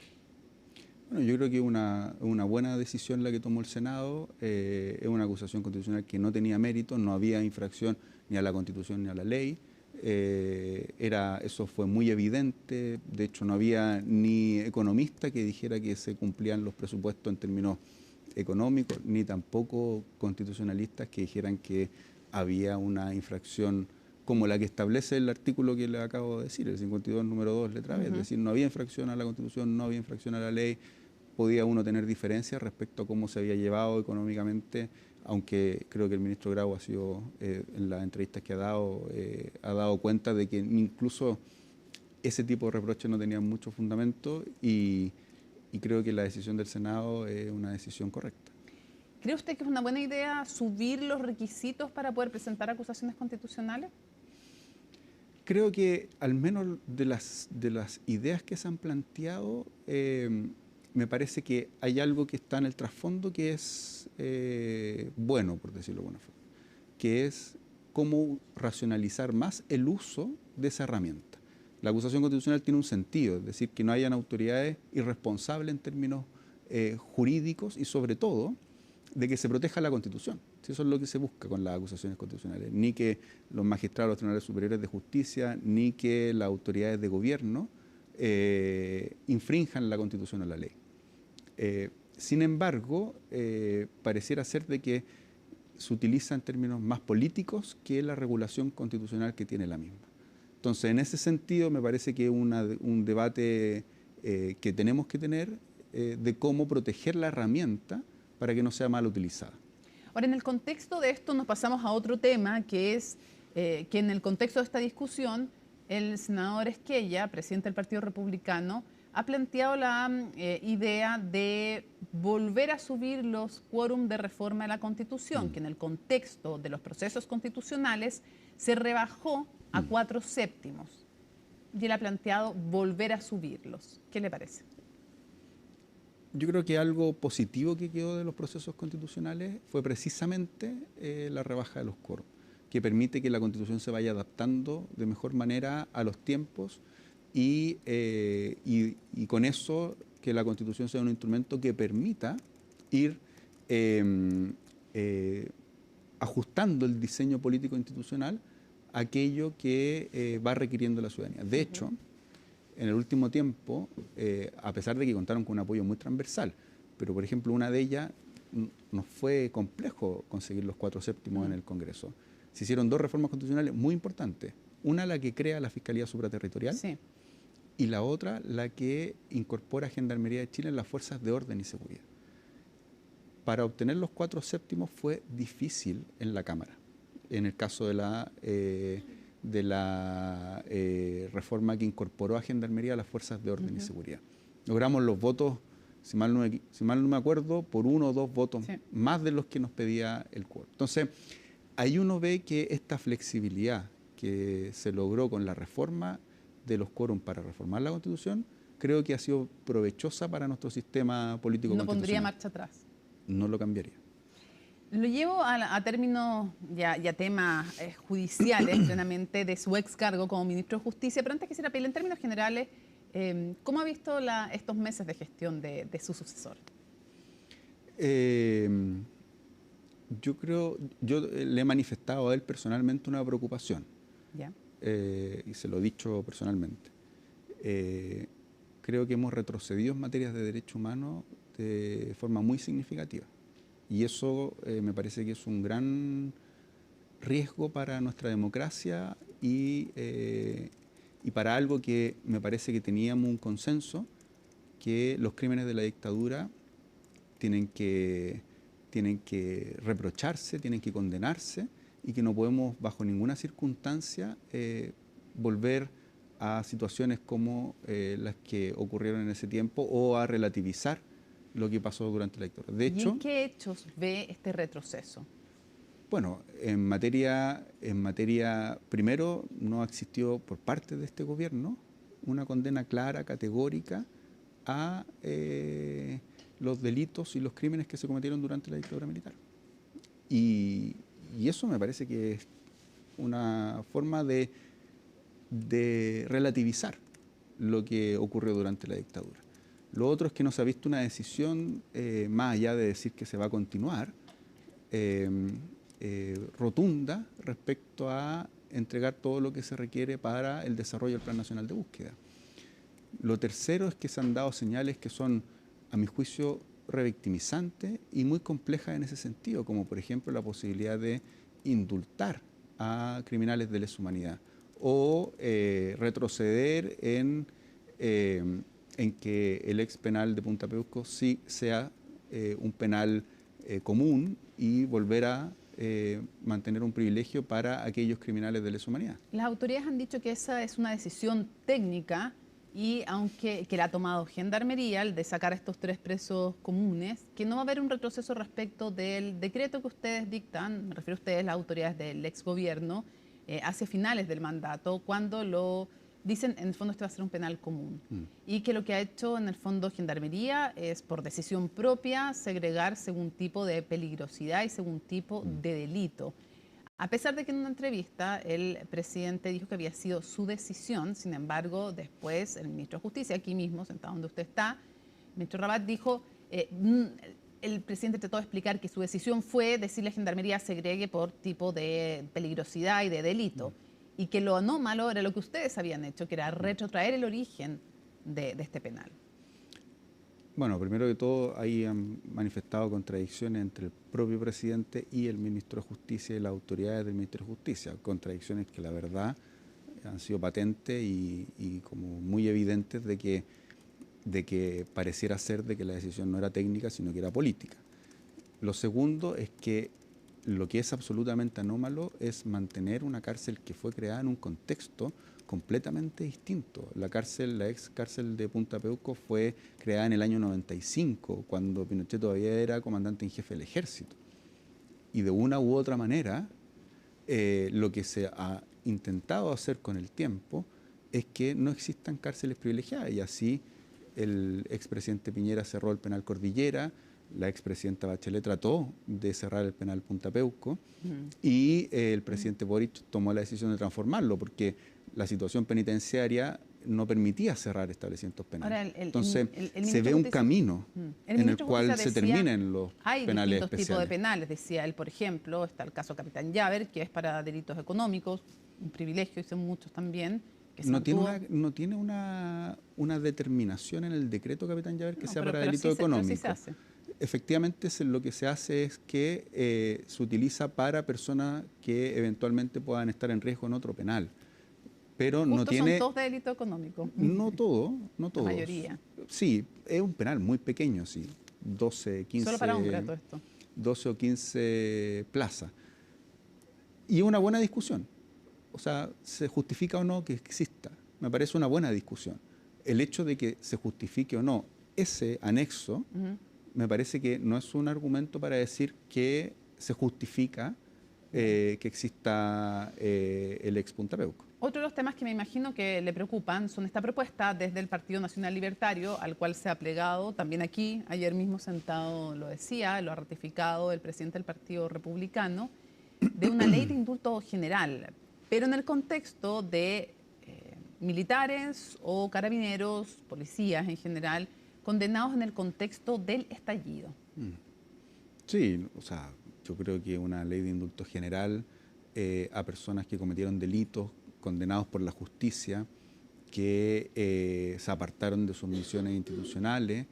Bueno, yo creo que una buena decisión la que tomó el Senado. Es una acusación constitucional que no tenía mérito, no había infracción ni a la Constitución ni a la ley. Eso fue muy evidente. De hecho, no había ni economista que dijera que se cumplían los presupuestos en términos económicos, ni tampoco constitucionalistas que dijeran que había una infracción como la que establece el artículo que le acabo de decir, el 52, número 2, letra B. Es decir, no había infracción a la Constitución, no había infracción a la ley. Podía uno tener diferencias respecto a cómo se había llevado económicamente, aunque creo que el ministro Grau ha sido, en las entrevistas que ha dado cuenta de que incluso ese tipo de reproches no tenían mucho fundamento y creo que la decisión del Senado es una decisión correcta. ¿Cree usted que es una buena idea subir los requisitos para poder presentar acusaciones constitucionales? Creo que al menos de las ideas que se han planteado, me parece que hay algo que está en el trasfondo que es bueno, por decirlo de alguna forma, que es cómo racionalizar más el uso de esa herramienta. La acusación constitucional tiene un sentido, es decir, que no hayan autoridades irresponsables en términos jurídicos y sobre todo de que se proteja la Constitución. Eso es lo que se busca con las acusaciones constitucionales. Ni que los magistrados de los tribunales superiores de justicia, ni que las autoridades de gobierno infrinjan la Constitución o la ley. Sin embargo, pareciera ser de que se utiliza en términos más políticos que la regulación constitucional que tiene la misma. Entonces, en ese sentido, me parece que es un debate que tenemos que tener de cómo proteger la herramienta para que no sea mal utilizada. Ahora, en el contexto de esto nos pasamos a otro tema, que es que en el contexto de esta discusión, el senador Esquella, presidente del Partido Republicano, ha planteado la idea de volver a subir los quórum de reforma de la Constitución, que en el contexto de los procesos constitucionales se rebajó a 4/7. Y él ha planteado volver a subirlos. ¿Qué le parece? Yo creo que algo positivo que quedó de los procesos constitucionales fue precisamente la rebaja de los quórum, que permite que la Constitución se vaya adaptando de mejor manera a los tiempos y con eso que la Constitución sea un instrumento que permita ir ajustando el diseño político institucional a aquello que va requiriendo la ciudadanía. De hecho, en el último tiempo, a pesar de que contaron con un apoyo muy transversal, pero por ejemplo una de ellas nos fue complejo conseguir los 4/7 en el Congreso. Se hicieron 2 reformas constitucionales muy importantes. Una, la que crea la Fiscalía Supraterritorial, sí, y la otra, la que incorpora a Gendarmería de Chile en las fuerzas de orden y seguridad. Para obtener los 4/7 fue difícil en la Cámara. En el caso de la reforma que incorporó a Gendarmería a las fuerzas de orden y seguridad. Logramos los votos, si mal no me acuerdo, por 1 o 2 votos más de los que nos pedía el quórum. Entonces, ahí uno ve que esta flexibilidad que se logró con la reforma de los quórum para reformar la Constitución, creo que ha sido provechosa para nuestro sistema político constitucional. ¿No pondría marcha atrás? No lo cambiaría. Lo llevo a términos ya temas judiciales plenamente de su ex cargo como ministro de Justicia, pero antes quisiera pedirle en términos generales, ¿cómo ha visto estos meses de gestión de su sucesor? Yo le he manifestado a él personalmente una preocupación. ¿Ya? Y se lo he dicho personalmente. Creo que hemos retrocedido en materias de derechos humanos de forma muy significativa. Y eso me parece que es un gran riesgo para nuestra democracia y para algo que me parece que teníamos un consenso, que los crímenes de la dictadura tienen que reprocharse, tienen que condenarse y que no podemos bajo ninguna circunstancia volver a situaciones como las que ocurrieron en ese tiempo o a relativizar lo que pasó durante la dictadura. De hecho, ¿y en qué hechos ve este retroceso? Bueno, en materia, primero, no existió por parte de este gobierno una condena clara, categórica a los delitos y los crímenes que se cometieron durante la dictadura militar. Y eso me parece que es una forma de relativizar lo que ocurrió durante la dictadura. Lo otro es que no se ha visto una decisión, más allá de decir que se va a continuar, rotunda respecto a entregar todo lo que se requiere para el desarrollo del Plan Nacional de Búsqueda. Lo tercero es que se han dado señales que son, a mi juicio, revictimizantes y muy complejas en ese sentido, como por ejemplo la posibilidad de indultar a criminales de lesa humanidad o retroceder en que el ex penal de Punta Peuco sí sea un penal común y volver a mantener un privilegio para aquellos criminales de lesa humanidad. Las autoridades han dicho que esa es una decisión técnica y aunque la ha tomado Gendarmería, el de sacar a estos 3 presos comunes, que no va a haber un retroceso respecto del decreto que ustedes dictan, me refiero a ustedes, las autoridades del ex gobierno, hacia finales del mandato, cuando lo dicen, en el fondo este va a ser un penal común. Y que lo que ha hecho en el fondo Gendarmería es, por decisión propia, segregar según tipo de peligrosidad y según tipo de delito. A pesar de que en una entrevista el presidente dijo que había sido su decisión, sin embargo, después el ministro de Justicia, aquí mismo, sentado donde usted está, el ministro Rabat dijo, el presidente trató de explicar que su decisión fue decirle a Gendarmería segregue por tipo de peligrosidad y de delito. Y que lo anómalo era lo que ustedes habían hecho, que era retrotraer el origen de este penal. Bueno, primero que todo, ahí han manifestado contradicciones entre el propio presidente y el ministro de Justicia y las autoridades del Ministerio de Justicia. Contradicciones que la verdad han sido patentes y como muy evidentes de que pareciera ser de que la decisión no era técnica, sino que era política. Lo segundo es que lo que es absolutamente anómalo es mantener una cárcel que fue creada en un contexto completamente distinto. La ex cárcel de Punta Peuco fue creada en el año 95, cuando Pinochet todavía era comandante en jefe del ejército. Y de una u otra manera, lo que se ha intentado hacer con el tiempo es que no existan cárceles privilegiadas. Y así el expresidente Piñera cerró el penal Cordillera, la expresidenta Bachelet trató de cerrar el penal Punta Peuco y el presidente Boric tomó la decisión de transformarlo porque la situación penitenciaria no permitía cerrar establecimientos penales. Ahora, entonces, se ve un camino en el cual se terminen los penales especiales. Hay distintos tipos de penales, decía él, por ejemplo, está el caso Capitán Llaver, que es para delitos económicos, un privilegio, dicen muchos también. No tiene una determinación en el decreto Capitán Llaver que sea para delitos económicos. Sí se hace. Efectivamente, lo que se hace es que se utiliza para personas que eventualmente puedan estar en riesgo en otro penal. Pero justo no tiene... son todos de delito económico. No todo, no todos. La mayoría. Sí, es un penal muy pequeño, sí. 12, 15... Solo para hombres todo esto. 12 o 15 plazas. Y es una buena discusión. O sea, ¿se justifica o no que exista? Me parece una buena discusión. El hecho de que se justifique o no ese anexo... me parece que no es un argumento para decir que se justifica que exista el ex Punta Peuco. Otro de los temas que me imagino que le preocupan son esta propuesta desde el Partido Nacional Libertario, al cual se ha plegado también aquí, ayer mismo sentado lo decía, lo ha ratificado el presidente del Partido Republicano, de una ley de indulto general, pero en el contexto de militares o carabineros, policías en general, condenados en el contexto del estallido. Sí, o sea, yo creo que una ley de indulto general a personas que cometieron delitos condenados por la justicia, que se apartaron de sus misiones institucionales,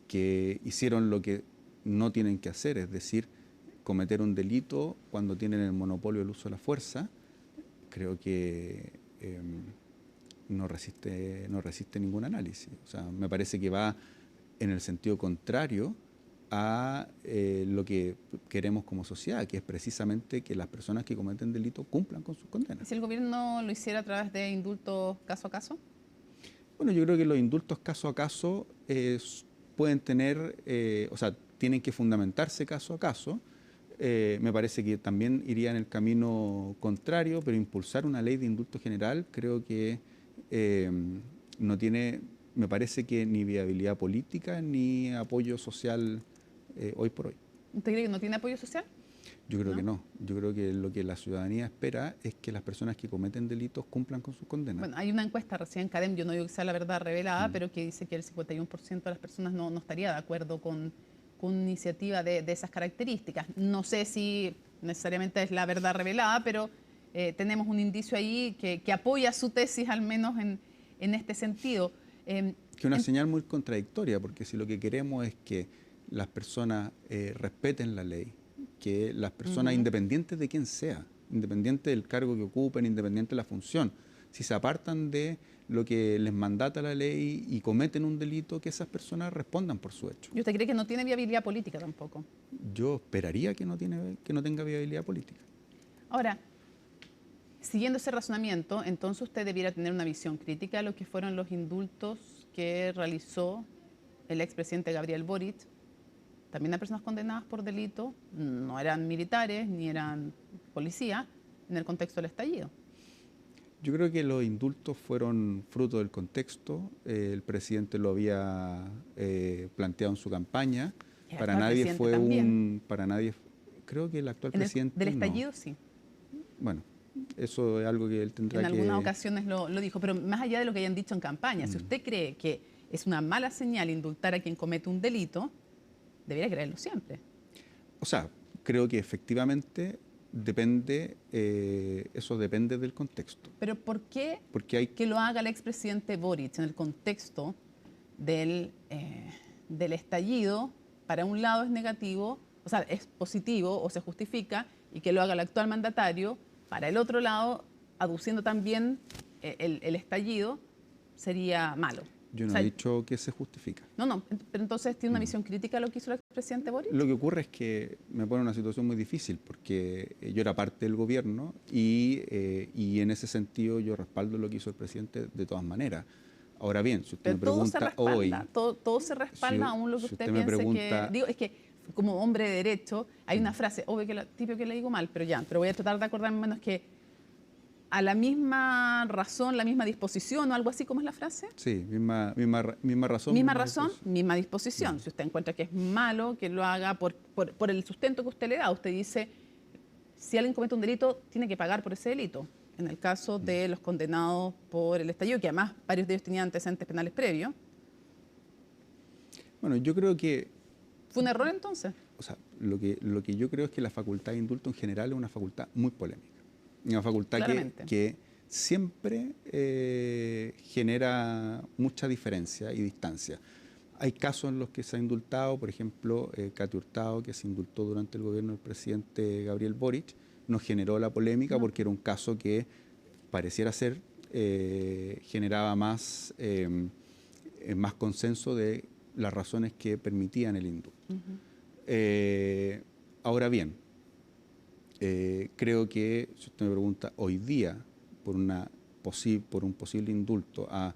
que hicieron lo que no tienen que hacer, es decir, cometer un delito cuando tienen el monopolio del uso de la fuerza, creo que no resiste ningún análisis. O sea, me parece que va en el sentido contrario a lo que queremos como sociedad, que es precisamente que las personas que cometen delitos cumplan con sus condenas. ¿Y si el gobierno lo hiciera a través de indultos caso a caso? Bueno, yo creo que los indultos caso a caso pueden tener, o sea, tienen que fundamentarse caso a caso. Me parece que también iría en el camino contrario, pero impulsar una ley de indulto general creo que no tiene, me parece que ni viabilidad política ni apoyo social hoy por hoy. ¿Usted cree que no tiene apoyo social? Yo creo que no. Yo creo que lo que la ciudadanía espera es que las personas que cometen delitos cumplan con sus condenas. Bueno, hay una encuesta recién, Cadem, yo no digo que sea la verdad revelada, pero que dice que el 51% de las personas no estaría de acuerdo con una iniciativa de esas características. No sé si necesariamente es la verdad revelada, pero tenemos un indicio ahí que apoya su tesis, al menos en este sentido. Que es una señal muy contradictoria, porque si lo que queremos es que las personas respeten la ley, que las personas, independientes de quién sea, independiente del cargo que ocupen, independiente de la función, si se apartan de lo que les mandata la ley y cometen un delito, que esas personas respondan por su hecho. ¿Y usted cree que no tiene viabilidad política tampoco? Yo esperaría que no tenga viabilidad política. Ahora, siguiendo ese razonamiento, entonces usted debiera tener una visión crítica de lo que fueron los indultos que realizó el expresidente Gabriel Boric, también a personas condenadas por delito, no eran militares ni eran policías, en el contexto del estallido. Yo creo que los indultos fueron fruto del contexto. El presidente lo había planteado en su campaña. Para nadie fue también. Para nadie. Creo que el actual presidente. Del estallido, no. Sí. Bueno, eso es algo que él tendrá que. En algunas ocasiones lo dijo, pero más allá de lo que hayan dicho en campaña, si usted cree que es una mala señal indultar a quien comete un delito, debería creerlo siempre. O sea, creo que efectivamente depende, eso depende del contexto. Pero ¿por qué Porque que lo haga el expresidente Boric en el contexto del estallido? Para un lado es negativo, o sea, es positivo o se justifica, y que lo haga el actual mandatario, para el otro lado, aduciendo también el estallido, sería malo. Yo no he dicho que se justifica. No, pero entonces tiene una visión crítica de lo que hizo el expresidente Boric. Lo que ocurre es que me pone en una situación muy difícil, porque yo era parte del gobierno y en ese sentido yo respaldo lo que hizo el presidente de todas maneras. Ahora bien, si usted me pregunta hoy... Todo se respalda, aún lo que usted piense que... Digo, es que como hombre de derecho hay una frase, obvio que típico que le digo mal, pero voy a tratar de acordarme menos que a la misma razón, la misma disposición o algo así, ¿cómo es la frase? Sí, misma razón. Misma razón, misma disposición. Si usted encuentra que es malo, que lo haga por el sustento que usted le da. Usted dice, si alguien comete un delito, tiene que pagar por ese delito. En el caso de los condenados por el estallido, que además varios de ellos tenían antecedentes penales previos. Bueno, yo creo que... ¿Fue un error entonces? O sea, lo que yo creo es que la facultad de indulto en general es una facultad muy polémica. Una facultad que siempre genera mucha diferencia y distancia. Hay casos en los que se ha indultado, por ejemplo, Katy Hurtado, que se indultó durante el gobierno del presidente Gabriel Boric, nos generó la polémica porque era un caso que pareciera ser generaba más consenso de las razones que permitían el indulto. Ahora bien, creo que, si usted me pregunta, hoy día, por un posible indulto a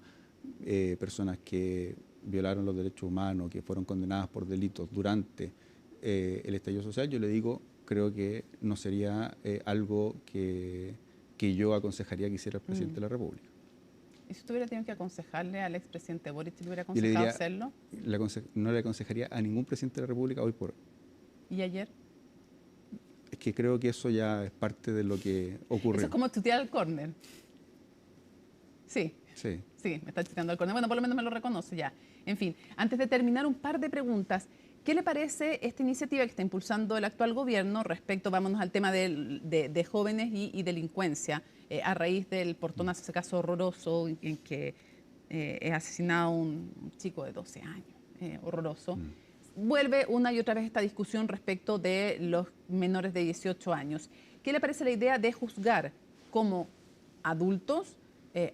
personas que violaron los derechos humanos, que fueron condenadas por delitos durante el estallido social, yo le digo, creo que no sería algo que que yo aconsejaría que hiciera el presidente de la República. ¿Y si usted hubiera tenido que aconsejarle al expresidente Boric, le hubiera Yo le aconsejado diría, hacerlo? no le aconsejaría a ningún presidente de la República hoy por hoy. ¿Y ayer? Es que creo que eso ya es parte de lo que ocurrió. Eso es como tutear al córner. Sí. Sí. Sí, me está tuteando al córner. Bueno, por lo menos me lo reconoce ya. En fin, antes de terminar, un par de preguntas. ¿Qué le parece esta iniciativa que está impulsando el actual gobierno respecto, vámonos al tema de jóvenes y delincuencia, a raíz del portonazo, ese caso horroroso en que es asesinado un chico de 12 años, horroroso? Vuelve una y otra vez esta discusión respecto de los menores de 18 años. ¿Qué le parece la idea de juzgar como adultos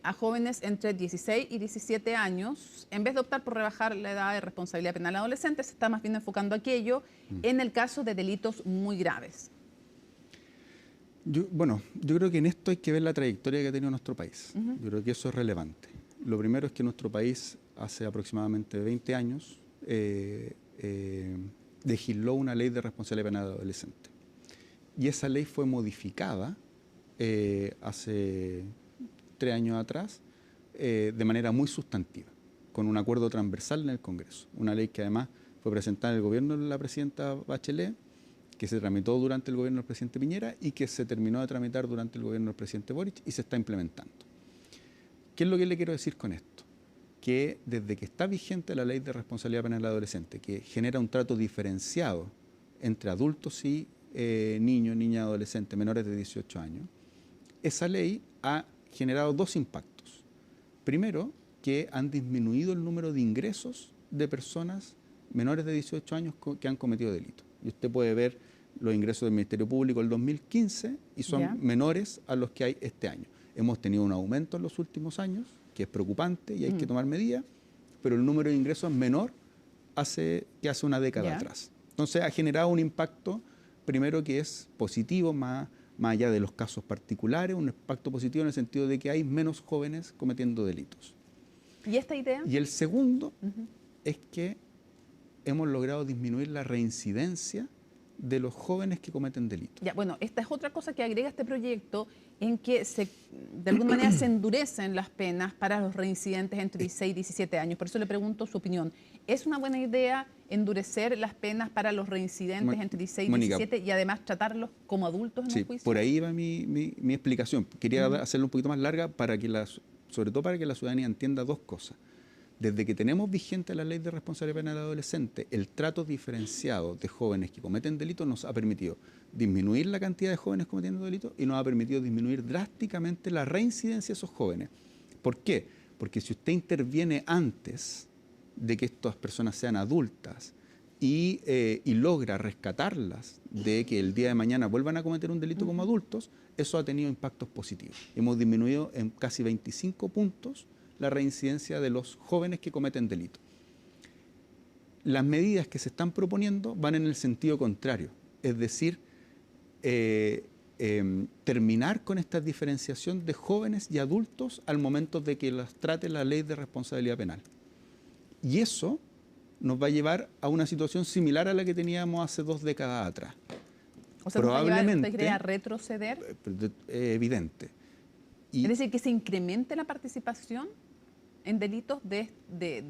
a jóvenes entre 16 y 17 años, en vez de optar por rebajar la edad de responsabilidad penal a adolescentes, se está más bien enfocando aquello en el caso de delitos muy graves? Yo creo que en esto hay que ver la trayectoria que ha tenido nuestro país. Yo creo que eso es relevante. Lo primero es que nuestro país hace aproximadamente 20 años legisló una ley de responsabilidad penal de adolescentes. Y esa ley fue modificada hace 3 años atrás de manera muy sustantiva, con un acuerdo transversal en el Congreso. Una ley que además fue presentada en el gobierno de la presidenta Bachelet, que se tramitó durante el gobierno del presidente Piñera y que se terminó de tramitar durante el gobierno del presidente Boric y se está implementando. ¿Qué es lo que le quiero decir con esto? Que desde que está vigente la ley de responsabilidad penal adolescente, que genera un trato diferenciado entre adultos y niños, niñas, adolescentes menores de 18 años, esa ley ha generado 2 impactos. Primero, que han disminuido el número de ingresos de personas menores de 18 años que han cometido delitos. Y usted puede ver los ingresos del Ministerio Público del 2015 y son menores a los que hay este año. Hemos tenido un aumento en los últimos años, que es preocupante y hay que tomar medidas, pero el número de ingresos es menor que hace una década atrás. Entonces ha generado un impacto, primero, que es positivo, más allá de los casos particulares, un impacto positivo en el sentido de que hay menos jóvenes cometiendo delitos. ¿Y esta idea? Y el segundo es que hemos logrado disminuir la reincidencia de los jóvenes que cometen delitos. Ya, bueno, esta es otra cosa que agrega este proyecto, en que de alguna manera se endurecen las penas para los reincidentes entre 16 y 17 años. Por eso le pregunto su opinión. ¿Es una buena idea endurecer las penas para los reincidentes entre 16 y 17 y además tratarlos como adultos en un juicio? Por ahí va mi explicación. Quería hacerlo un poquito más larga para que sobre todo para que la ciudadanía entienda 2 cosas. Desde que tenemos vigente la ley de responsabilidad penal adolescente, el trato diferenciado de jóvenes que cometen delitos nos ha permitido disminuir la cantidad de jóvenes cometiendo delitos y nos ha permitido disminuir drásticamente la reincidencia de esos jóvenes. ¿Por qué? Porque si usted interviene antes de que estas personas sean adultas y logra rescatarlas de que el día de mañana vuelvan a cometer un delito como adultos, eso ha tenido impactos positivos. Hemos disminuido en casi 25 puntos la reincidencia de los jóvenes que cometen delitos. Las medidas que se están proponiendo van en el sentido contrario, es decir, terminar con esta diferenciación de jóvenes y adultos al momento de que las trate la ley de responsabilidad penal. Y eso nos va a llevar a una situación similar a la que teníamos hace 2 décadas atrás. O sea, probablemente ¿usted cree a retroceder? Evidente. Es decir, que se incremente la participación en delitos de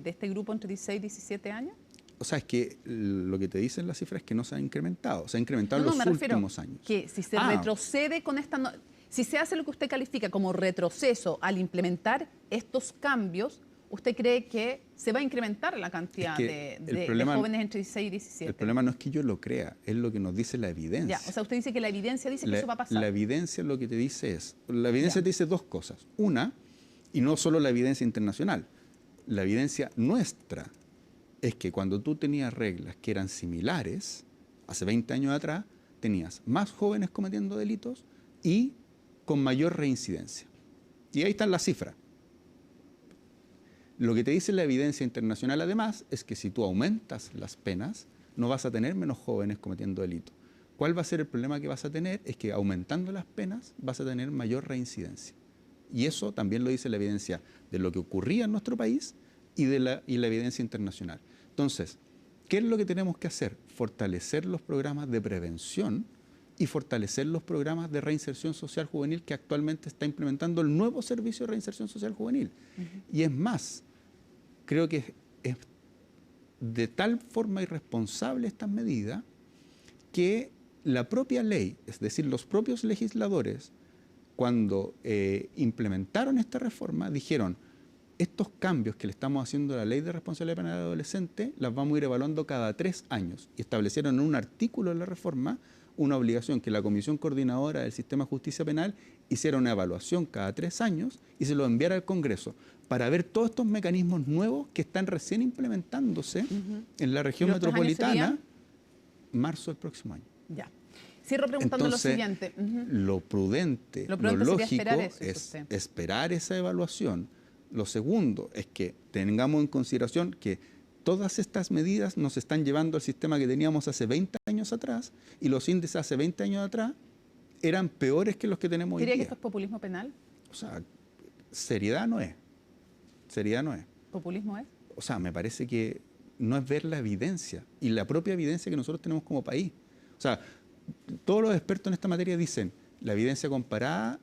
este grupo entre 16 y 17 años. O sea, es que lo que te dicen las cifras es que no se ha incrementado. Se ha incrementado en los últimos años. Que si se retrocede con esta... si se hace lo que usted califica como retroceso al implementar estos cambios, ¿usted cree que se va a incrementar la cantidad de jóvenes entre 16 y 17? El problema no es que yo lo crea, es lo que nos dice la evidencia. Ya, o sea, usted dice que la evidencia dice que eso va a pasar. La evidencia lo que te dice es... La evidencia te dice 2 cosas. Una, y no solo la evidencia internacional, la evidencia nuestra es que cuando tú tenías reglas que eran similares, hace 20 años atrás, tenías más jóvenes cometiendo delitos y con mayor reincidencia. Y ahí están las cifras. Lo que te dice la evidencia internacional, además, es que si tú aumentas las penas, no vas a tener menos jóvenes cometiendo delitos. ¿Cuál va a ser el problema que vas a tener? Es que aumentando las penas vas a tener mayor reincidencia. Y eso también lo dice la evidencia de lo que ocurría en nuestro país y la evidencia internacional. Entonces, ¿qué es lo que tenemos que hacer? Fortalecer los programas de prevención y fortalecer los programas de reinserción social juvenil que actualmente está implementando el nuevo Servicio de Reinserción Social Juvenil. Y es más, creo que es de tal forma irresponsable estas medidas que la propia ley, es decir, los propios legisladores, cuando implementaron esta reforma, dijeron, estos cambios que le estamos haciendo a la Ley de Responsabilidad Penal de Adolescente las vamos a ir evaluando cada 3 años. Y establecieron en un artículo de la reforma una obligación que la Comisión Coordinadora del Sistema de Justicia Penal hiciera una evaluación cada 3 años y se lo enviara al Congreso para ver todos estos mecanismos nuevos que están recién implementándose en la región metropolitana, marzo del próximo año. Ya. Cierro preguntando lo siguiente. Lo prudente, lo lógico es esperar esa evaluación. Lo segundo es que tengamos en consideración que todas estas medidas nos están llevando al sistema que teníamos hace 20 años atrás y los índices hace 20 años atrás eran peores que los que tenemos hoy día. ¿Diría que esto es populismo penal? O sea, seriedad no es. Seriedad no es. ¿Populismo es? O sea, me parece que no es ver la evidencia y la propia evidencia que nosotros tenemos como país. O sea, todos los expertos en esta materia dicen, la evidencia comparada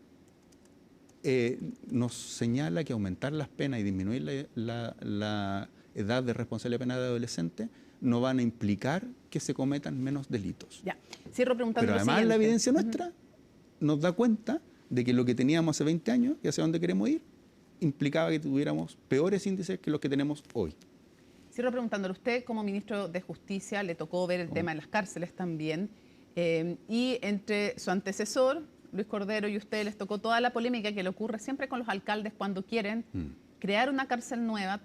nos señala que aumentar las penas y disminuir la edad de responsabilidad penal de adolescentes no van a implicar que se cometan menos delitos. Ya. Cierro preguntando Pero además la evidencia nuestra nos da cuenta de que lo que teníamos hace 20 años y hacia dónde queremos ir implicaba que tuviéramos peores índices que los que tenemos hoy. Cierro preguntándole, usted como ministro de Justicia le tocó ver el tema de las cárceles también, y entre su antecesor, Luis Cordero, y usted les tocó toda la polémica que le ocurre siempre con los alcaldes cuando quieren crear una cárcel nueva.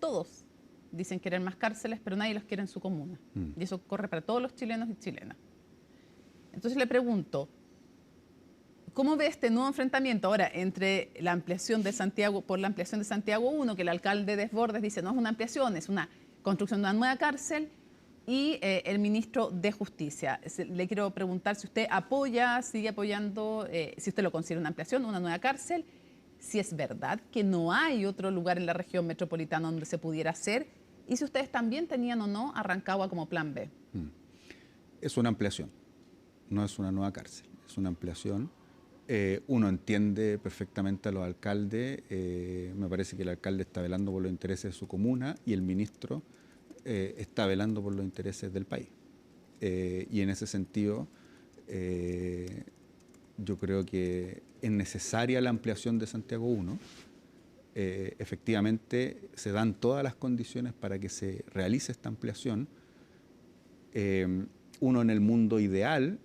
Todos dicen querer más cárceles, pero nadie los quiere en su comuna. Y eso corre para todos los chilenos y chilenas. Entonces le pregunto, ¿cómo ve este nuevo enfrentamiento ahora entre la ampliación de Santiago, por la ampliación de Santiago 1, que el alcalde Desbordes dice no es una ampliación, es una construcción de una nueva cárcel, y el ministro de Justicia? Le quiero preguntar si usted apoya, sigue apoyando, si usted lo considera una ampliación, una nueva cárcel, si es verdad que no hay otro lugar en la región metropolitana donde se pudiera hacer, y si ustedes también tenían o no a Rancagua como plan B. Es una ampliación, no es una nueva cárcel, es una ampliación. Uno entiende perfectamente a los alcaldes, me parece que el alcalde está velando por los intereses de su comuna y el ministro está velando por los intereses del país. Y en ese sentido, yo creo que es necesaria la ampliación de Santiago 1. Efectivamente, se dan todas las condiciones para que se realice esta ampliación. Uno en el mundo ideal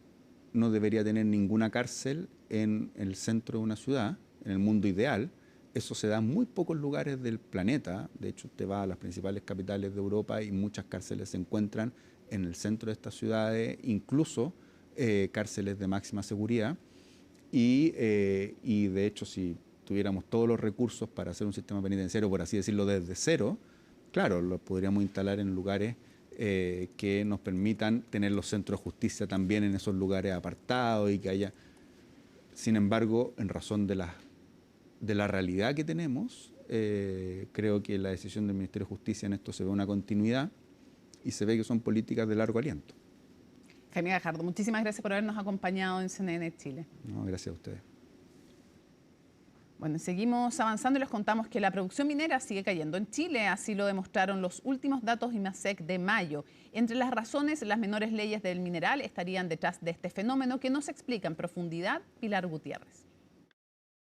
no debería tener ninguna cárcel en el centro de una ciudad, en el mundo ideal. Eso se da en muy pocos lugares del planeta. De hecho, usted va a las principales capitales de Europa y muchas cárceles se encuentran en el centro de estas ciudades, incluso cárceles de máxima seguridad. Y de hecho, si tuviéramos todos los recursos para hacer un sistema penitenciario, por así decirlo, desde cero, claro, lo podríamos instalar en lugares que nos permitan tener los centros de justicia también en esos lugares apartados y que haya... Sin embargo, en razón de la realidad que tenemos, creo que la decisión del Ministerio de Justicia en esto se ve una continuidad y se ve que son políticas de largo aliento. Jaime Gajardo, muchísimas gracias por habernos acompañado en CNN Chile. No, gracias a ustedes. Bueno, seguimos avanzando y les contamos que la producción minera sigue cayendo en Chile, así lo demostraron los últimos datos IMASEC de mayo. Entre las razones, las menores leyes del mineral estarían detrás de este fenómeno que no se explica en profundidad. Pilar Gutiérrez.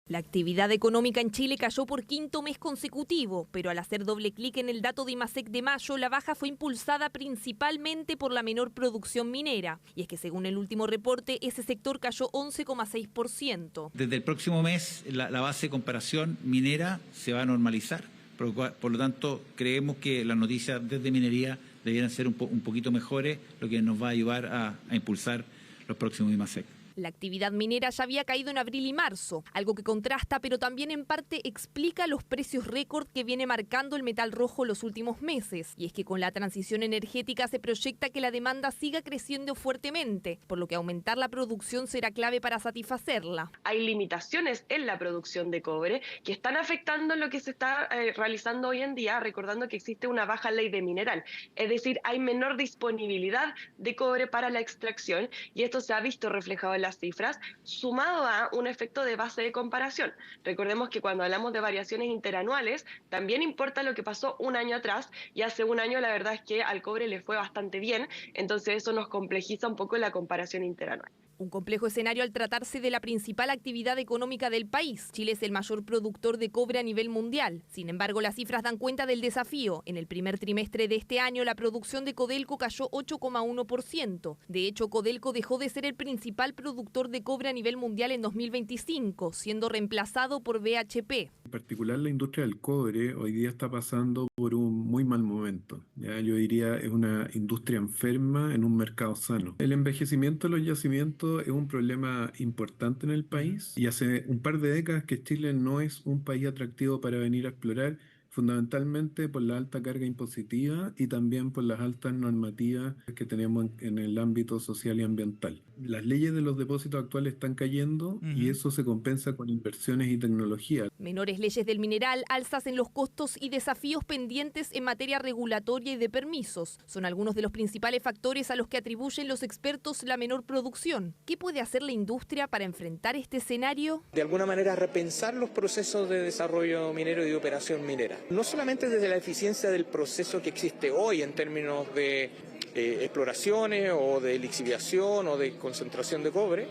La actividad económica en Chile cayó por quinto mes consecutivo, pero al hacer doble clic en el dato de IMASEC de mayo, la baja fue impulsada principalmente por la menor producción minera. Y es que según el último reporte, ese sector cayó 11,6%. Desde el próximo mes, la base de comparación minera se va a normalizar. Por lo tanto, creemos que las noticias desde minería debieran ser un poquito mejores, lo que nos va a ayudar a impulsar los próximos IMASEC. La actividad minera ya había caído en abril y marzo, algo que contrasta pero también en parte explica los precios récord que viene marcando el metal rojo los últimos meses. Y es que con la transición energética se proyecta que la demanda siga creciendo fuertemente, por lo que aumentar la producción será clave para satisfacerla. Hay limitaciones en la producción de cobre que están afectando lo que se está realizando hoy en día, recordando que existe una baja ley de mineral, es decir, hay menor disponibilidad de cobre para la extracción y esto se ha visto reflejado en las cifras, sumado a un efecto de base de comparación. Recordemos que cuando hablamos de variaciones interanuales, también importa lo que pasó un año atrás, y hace un año la verdad es que al cobre le fue bastante bien, entonces eso nos complejiza un poco la comparación interanual. Un complejo escenario al tratarse de la principal actividad económica del país. Chile es el mayor productor de cobre a nivel mundial. Sin embargo, las cifras dan cuenta del desafío. En el primer trimestre de este año, la producción de Codelco cayó 8,1%. De hecho, Codelco dejó de ser el principal productor de cobre a nivel mundial en 2025, siendo reemplazado por BHP. En particular, la industria del cobre hoy día está pasando por un muy mal momento. Ya, yo diría es una industria enferma en un mercado sano. El envejecimiento de los yacimientos es un problema importante en el país y hace un par de décadas que Chile no es un país atractivo para venir a explorar, fundamentalmente por la alta carga impositiva y también por las altas normativas que tenemos en el ámbito social y ambiental. Las leyes de los depósitos actuales están cayendo y eso se compensa con inversiones y tecnología. Menores leyes del mineral, alzas en los costos y desafíos pendientes en materia regulatoria y de permisos son algunos de los principales factores a los que atribuyen los expertos la menor producción. ¿Qué puede hacer la industria para enfrentar este escenario? De alguna manera repensar los procesos de desarrollo minero y de operación minera. No solamente desde la eficiencia del proceso que existe hoy en términos de exploraciones o de lixiviación o de concentración de cobre,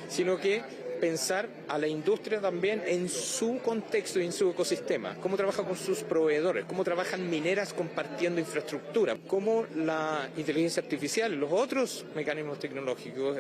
sino que pensar a la industria también en su contexto y en su ecosistema, cómo trabaja con sus proveedores, cómo trabajan mineras compartiendo infraestructura, cómo la inteligencia artificial y los otros mecanismos tecnológicos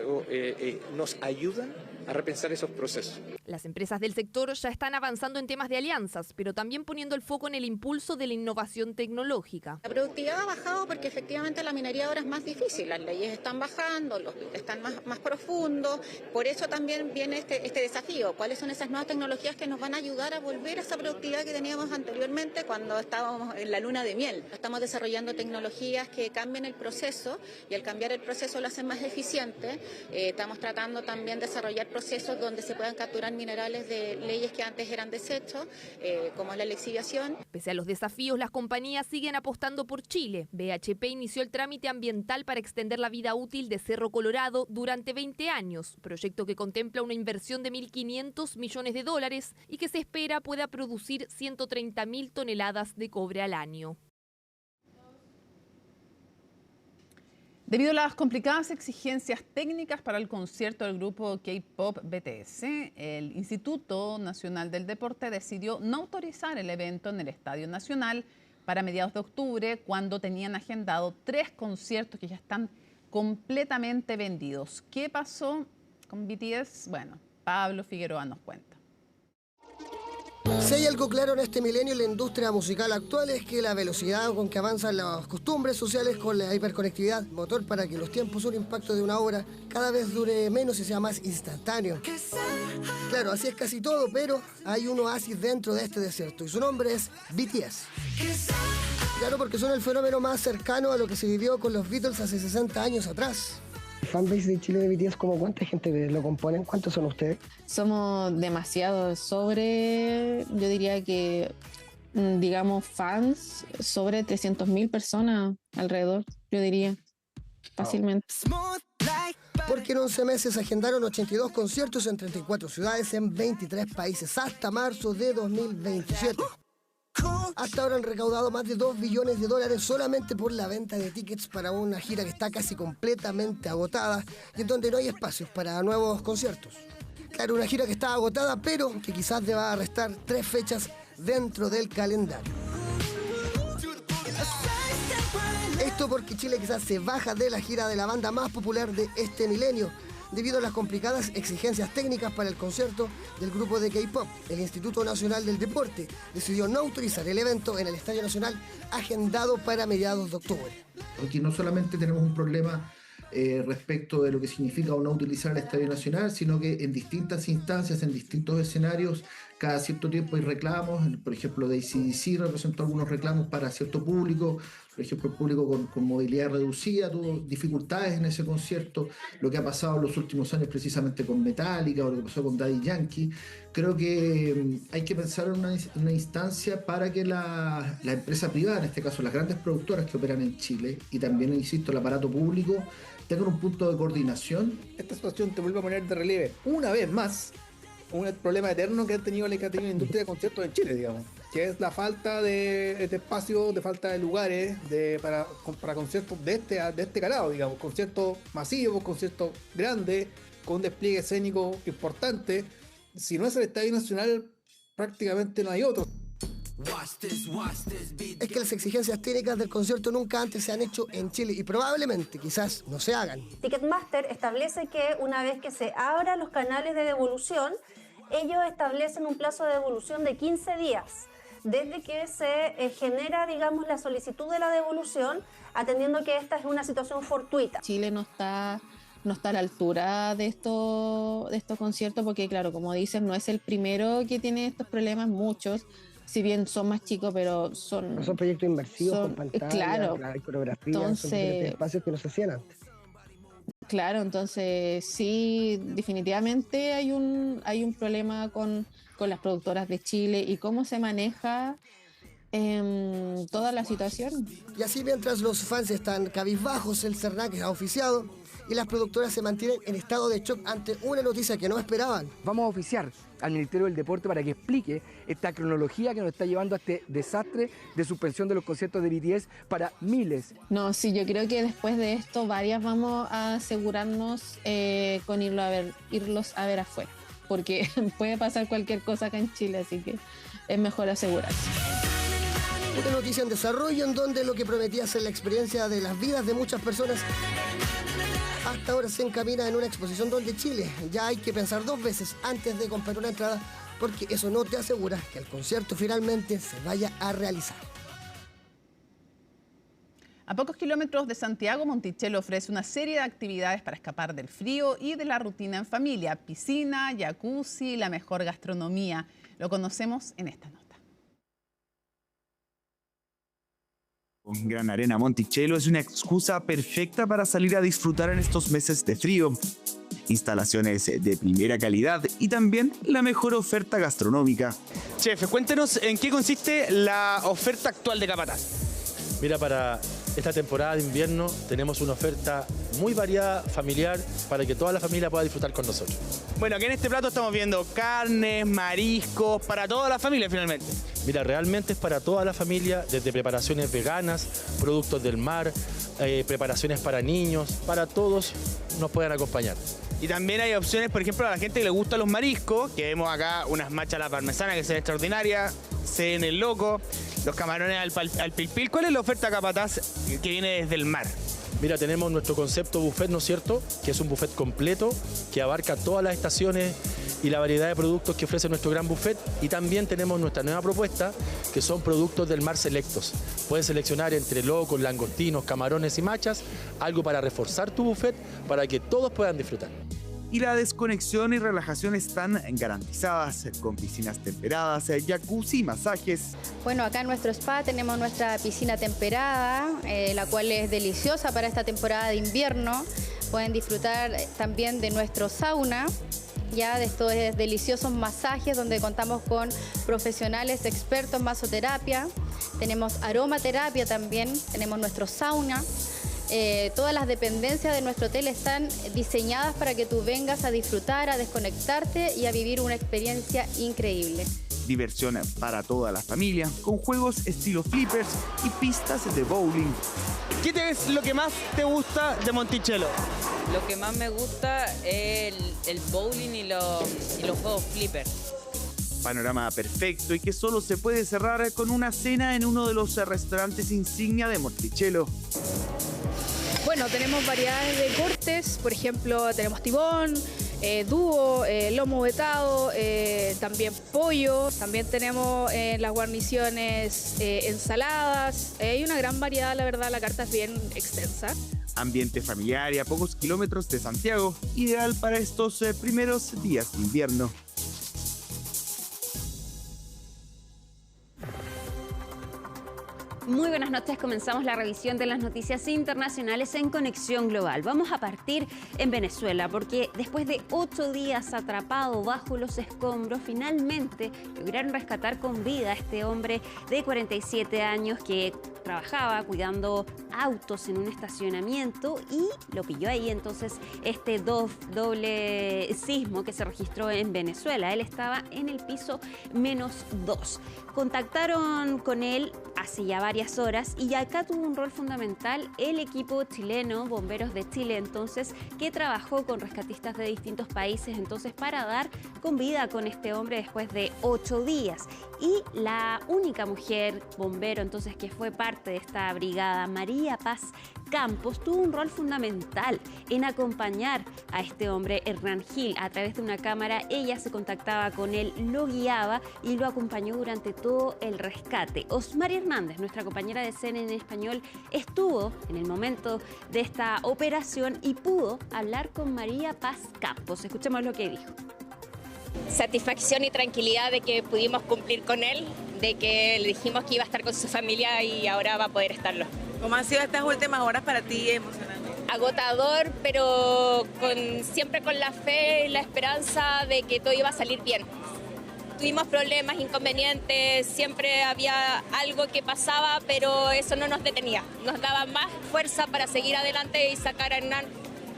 nos ayudan a repensar esos procesos. Las empresas del sector ya están avanzando en temas de alianzas, pero también poniendo el foco en el impulso de la innovación tecnológica. La productividad ha bajado porque efectivamente la minería ahora es más difícil, las leyes están bajando, los están más profundos, por eso también viene este desafío. ¿Cuáles son esas nuevas tecnologías que nos van a ayudar a volver a esa productividad que teníamos anteriormente cuando estábamos en la luna de miel? Estamos desarrollando tecnologías que cambien el proceso y al cambiar el proceso lo hacen más eficiente. Estamos tratando también de desarrollar procesos donde se puedan capturar minerales de leyes que antes eran desechos, como es la lixiviación. Pese a los desafíos, las compañías siguen apostando por Chile. BHP inició el trámite ambiental para extender la vida útil de Cerro Colorado durante 20 años, proyecto que contempla una inversión de $1.500 millones y que se espera pueda producir 130.000 toneladas de cobre al año. Debido a las complicadas exigencias técnicas para el concierto del grupo K-pop BTS, el Instituto Nacional del Deporte decidió no autorizar el evento en el Estadio Nacional para mediados de octubre, cuando tenían agendado 3 conciertos que ya están completamente vendidos. ¿Qué pasó con BTS? Bueno, Pablo Figueroa nos cuenta. Si hay algo claro en este milenio en la industria musical actual es que la velocidad con que avanzan las costumbres sociales con la hiperconectividad, motor para que los tiempos, un impacto de una obra cada vez dure menos y sea más instantáneo. Claro, así es casi todo, pero hay un oasis dentro de este desierto y su nombre es BTS. Claro, porque son el fenómeno más cercano a lo que se vivió con los Beatles hace 60 años atrás. Fanbase de Chile de BTS, ¿cómo cuánta gente lo componen? ¿Cuántos son ustedes? Somos demasiados, yo diría que, digamos, fans, sobre 300.000 personas alrededor, yo diría, fácilmente. Porque en 11 meses agendaron 82 conciertos en 34 ciudades en 23 países hasta marzo de 2027. Hasta ahora han recaudado más de $2 billones solamente por la venta de tickets para una gira que está casi completamente agotada y en donde no hay espacios para nuevos conciertos. Claro, una gira que está agotada, pero que quizás deba restar 3 fechas dentro del calendario. Esto porque Chile quizás se baja de la gira de la banda más popular de este milenio, debido a las complicadas exigencias técnicas para el concierto del grupo de K-pop. El Instituto Nacional del Deporte decidió no autorizar el evento en el Estadio Nacional agendado para mediados de octubre. Aquí no solamente tenemos un problema respecto de lo que significa o no utilizar el Estadio Nacional, sino que en distintas instancias, en distintos escenarios, cada cierto tiempo hay reclamos. Por ejemplo, de AC/DC representó algunos reclamos para cierto público. Por ejemplo, el público con movilidad reducida tuvo dificultades en ese concierto. Lo que ha pasado en los últimos años precisamente con Metallica o lo que pasó con Daddy Yankee. Creo que hay que pensar en una instancia para que la empresa privada, en este caso las grandes productoras que operan en Chile, y también, insisto, el aparato público, tengan un punto de coordinación. Esta situación te vuelve a poner de relieve una vez más un problema eterno que ha tenido la industria de conciertos en Chile, digamos, que es la falta de espacio, de falta de lugares para conciertos de este calado, digamos, conciertos masivos, conciertos grandes, con un despliegue escénico importante. Si no es el Estadio Nacional, prácticamente no hay otro. Es que las exigencias técnicas del concierto nunca antes se han hecho en Chile y probablemente quizás no se hagan. Ticketmaster establece que una vez que se abran los canales de devolución, ellos establecen un plazo de devolución de 15 días, desde que se genera, digamos, la solicitud de la devolución, atendiendo que esta es una situación fortuita. Chile no está a la altura de estos conciertos, porque claro, como dicen, no es el primero que tiene estos problemas, muchos, si bien son más chicos, pero son proyectos inmersivos con pantalla, claro, hay coreografía, entonces, son diferentes espacios que no se hacían antes. Claro, entonces sí, definitivamente hay un problema con las productoras de Chile y cómo se maneja toda la situación. Y así, mientras los fans están cabizbajos, el Cernac ha oficiado y las productoras se mantienen en estado de shock ante una noticia que no esperaban. Vamos a oficiar al Ministerio del Deporte para que explique esta cronología que nos está llevando a este desastre de suspensión de los conciertos de BTS para miles. No, sí, yo creo que después de esto varias vamos a asegurarnos con irlos a ver afuera, porque puede pasar cualquier cosa acá en Chile, así que es mejor asegurarse. Una noticia en desarrollo en donde lo que prometía ser la experiencia de las vidas de muchas personas hasta ahora se encamina en una exposición donde Chile ya hay que pensar 2 veces antes de comprar una entrada, porque eso no te asegura que el concierto finalmente se vaya a realizar. A pocos kilómetros de Santiago, Monticello ofrece una serie de actividades para escapar del frío y de la rutina en familia. Piscina, jacuzzi, la mejor gastronomía. Lo conocemos en esta nota. Gran Arena Monticello es una excusa perfecta para salir a disfrutar en estos meses de frío. Instalaciones de primera calidad y también la mejor oferta gastronómica. Chef, cuéntenos en qué consiste la oferta actual de Capataz. Mira, para esta temporada de invierno tenemos una oferta muy variada, familiar, para que toda la familia pueda disfrutar con nosotros. Bueno, aquí en este plato estamos viendo carnes, mariscos, para toda la familia finalmente. Mira, realmente es para toda la familia, desde preparaciones veganas, productos del mar, preparaciones para niños, para todos nos pueden acompañar. Y también hay opciones, por ejemplo, a la gente que le gustan los mariscos, que vemos acá unas machas a la parmesana que son extraordinarias, se en el loco, los camarones al pilpil. ¿Cuál es la oferta Capataz que viene desde el mar? Mira, tenemos nuestro concepto buffet, ¿no es cierto? Que es un buffet completo que abarca todas las estaciones y la variedad de productos que ofrece nuestro gran buffet. Y también tenemos nuestra nueva propuesta, que son productos del mar selectos. Puedes seleccionar entre locos, langostinos, camarones y machas, algo para reforzar tu buffet para que todos puedan disfrutar. Y la desconexión y relajación están garantizadas, con piscinas temperadas, jacuzzi y masajes. Bueno, acá en nuestro spa tenemos nuestra piscina temperada, la cual es deliciosa para esta temporada de invierno. Pueden disfrutar también de nuestro sauna, ya de estos deliciosos masajes donde contamos con profesionales expertos en masoterapia. Tenemos aromaterapia también, tenemos nuestro sauna. Todas las dependencias de nuestro hotel están diseñadas para que tú vengas a disfrutar, a desconectarte y a vivir una experiencia increíble. Diversión para toda la familia, con juegos estilo flippers y pistas de bowling. ¿Qué es lo que más te gusta de Monticello? Lo que más me gusta es el bowling y los juegos flippers. Panorama perfecto y que solo se puede cerrar con una cena en uno de los restaurantes insignia de Monticello. Bueno, tenemos variedades de cortes, por ejemplo, tenemos tibón, dúo, lomo vetado, también pollo, también tenemos las guarniciones ensaladas, hay una gran variedad, la verdad, la carta es bien extensa. Ambiente familiar y a pocos kilómetros de Santiago, ideal para estos primeros días de invierno. Muy buenas noches, comenzamos la revisión de las noticias internacionales en Conexión Global. Vamos a partir en Venezuela porque después de 8 días atrapado bajo los escombros, finalmente lograron rescatar con vida a este hombre de 47 años que trabajaba cuidando autos en un estacionamiento y lo pilló ahí entonces este doble sismo que se registró en Venezuela. Él estaba en el piso -2. Contactaron con él hace ya varias horas y acá tuvo un rol fundamental el equipo chileno, Bomberos de Chile, entonces, que trabajó con rescatistas de distintos países entonces para dar con vida con este hombre después de 8 días. Y la única mujer bombero entonces que fue parte de esta brigada, María Paz Campos, tuvo un rol fundamental en acompañar a este hombre, Hernán Gil, a través de una cámara. Ella se contactaba con él, lo guiaba y lo acompañó durante todo el rescate. Osmari Hernández, nuestra compañera de CNN en español, estuvo en el momento de esta operación y pudo hablar con María Paz Campos. Escuchemos lo que dijo. Satisfacción y tranquilidad de que pudimos cumplir con él, de que le dijimos que iba a estar con su familia y ahora va a poder estarlo. ¿Cómo han sido estas últimas horas para ti emocionante? Agotador, pero siempre con la fe y la esperanza de que todo iba a salir bien. Tuvimos problemas, inconvenientes, siempre había algo que pasaba, pero eso no nos detenía. Nos daba más fuerza para seguir adelante y sacar a Hernán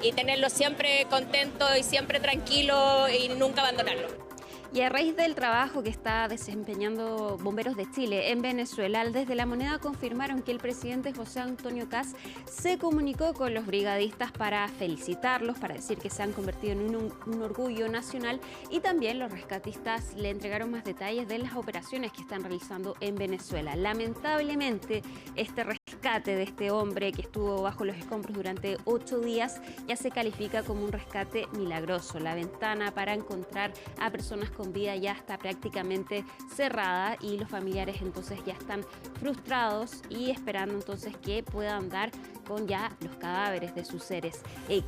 y tenerlo siempre contento y siempre tranquilo y nunca abandonarlo. Y a raíz del trabajo que está desempeñando Bomberos de Chile en Venezuela, desde La Moneda confirmaron que el presidente José Antonio Kast se comunicó con los brigadistas para felicitarlos, para decir que se han convertido en un orgullo nacional, y también los rescatistas le entregaron más detalles de las operaciones que están realizando en Venezuela. Lamentablemente, este rescate de este hombre que estuvo bajo los escombros durante 8 días ya se califica como un rescate milagroso. La ventana para encontrar a personas con vida ya está prácticamente cerrada y los familiares entonces ya están frustrados y esperando entonces que puedan dar con ya los cadáveres de sus seres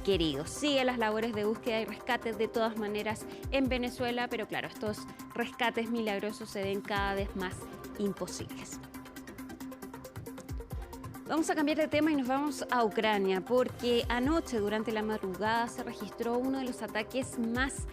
queridos. Siguen las labores de búsqueda y rescate de todas maneras en Venezuela, pero claro, estos rescates milagrosos se ven cada vez más imposibles. Vamos a cambiar de tema y nos vamos a Ucrania, porque anoche durante la madrugada se registró uno de los ataques más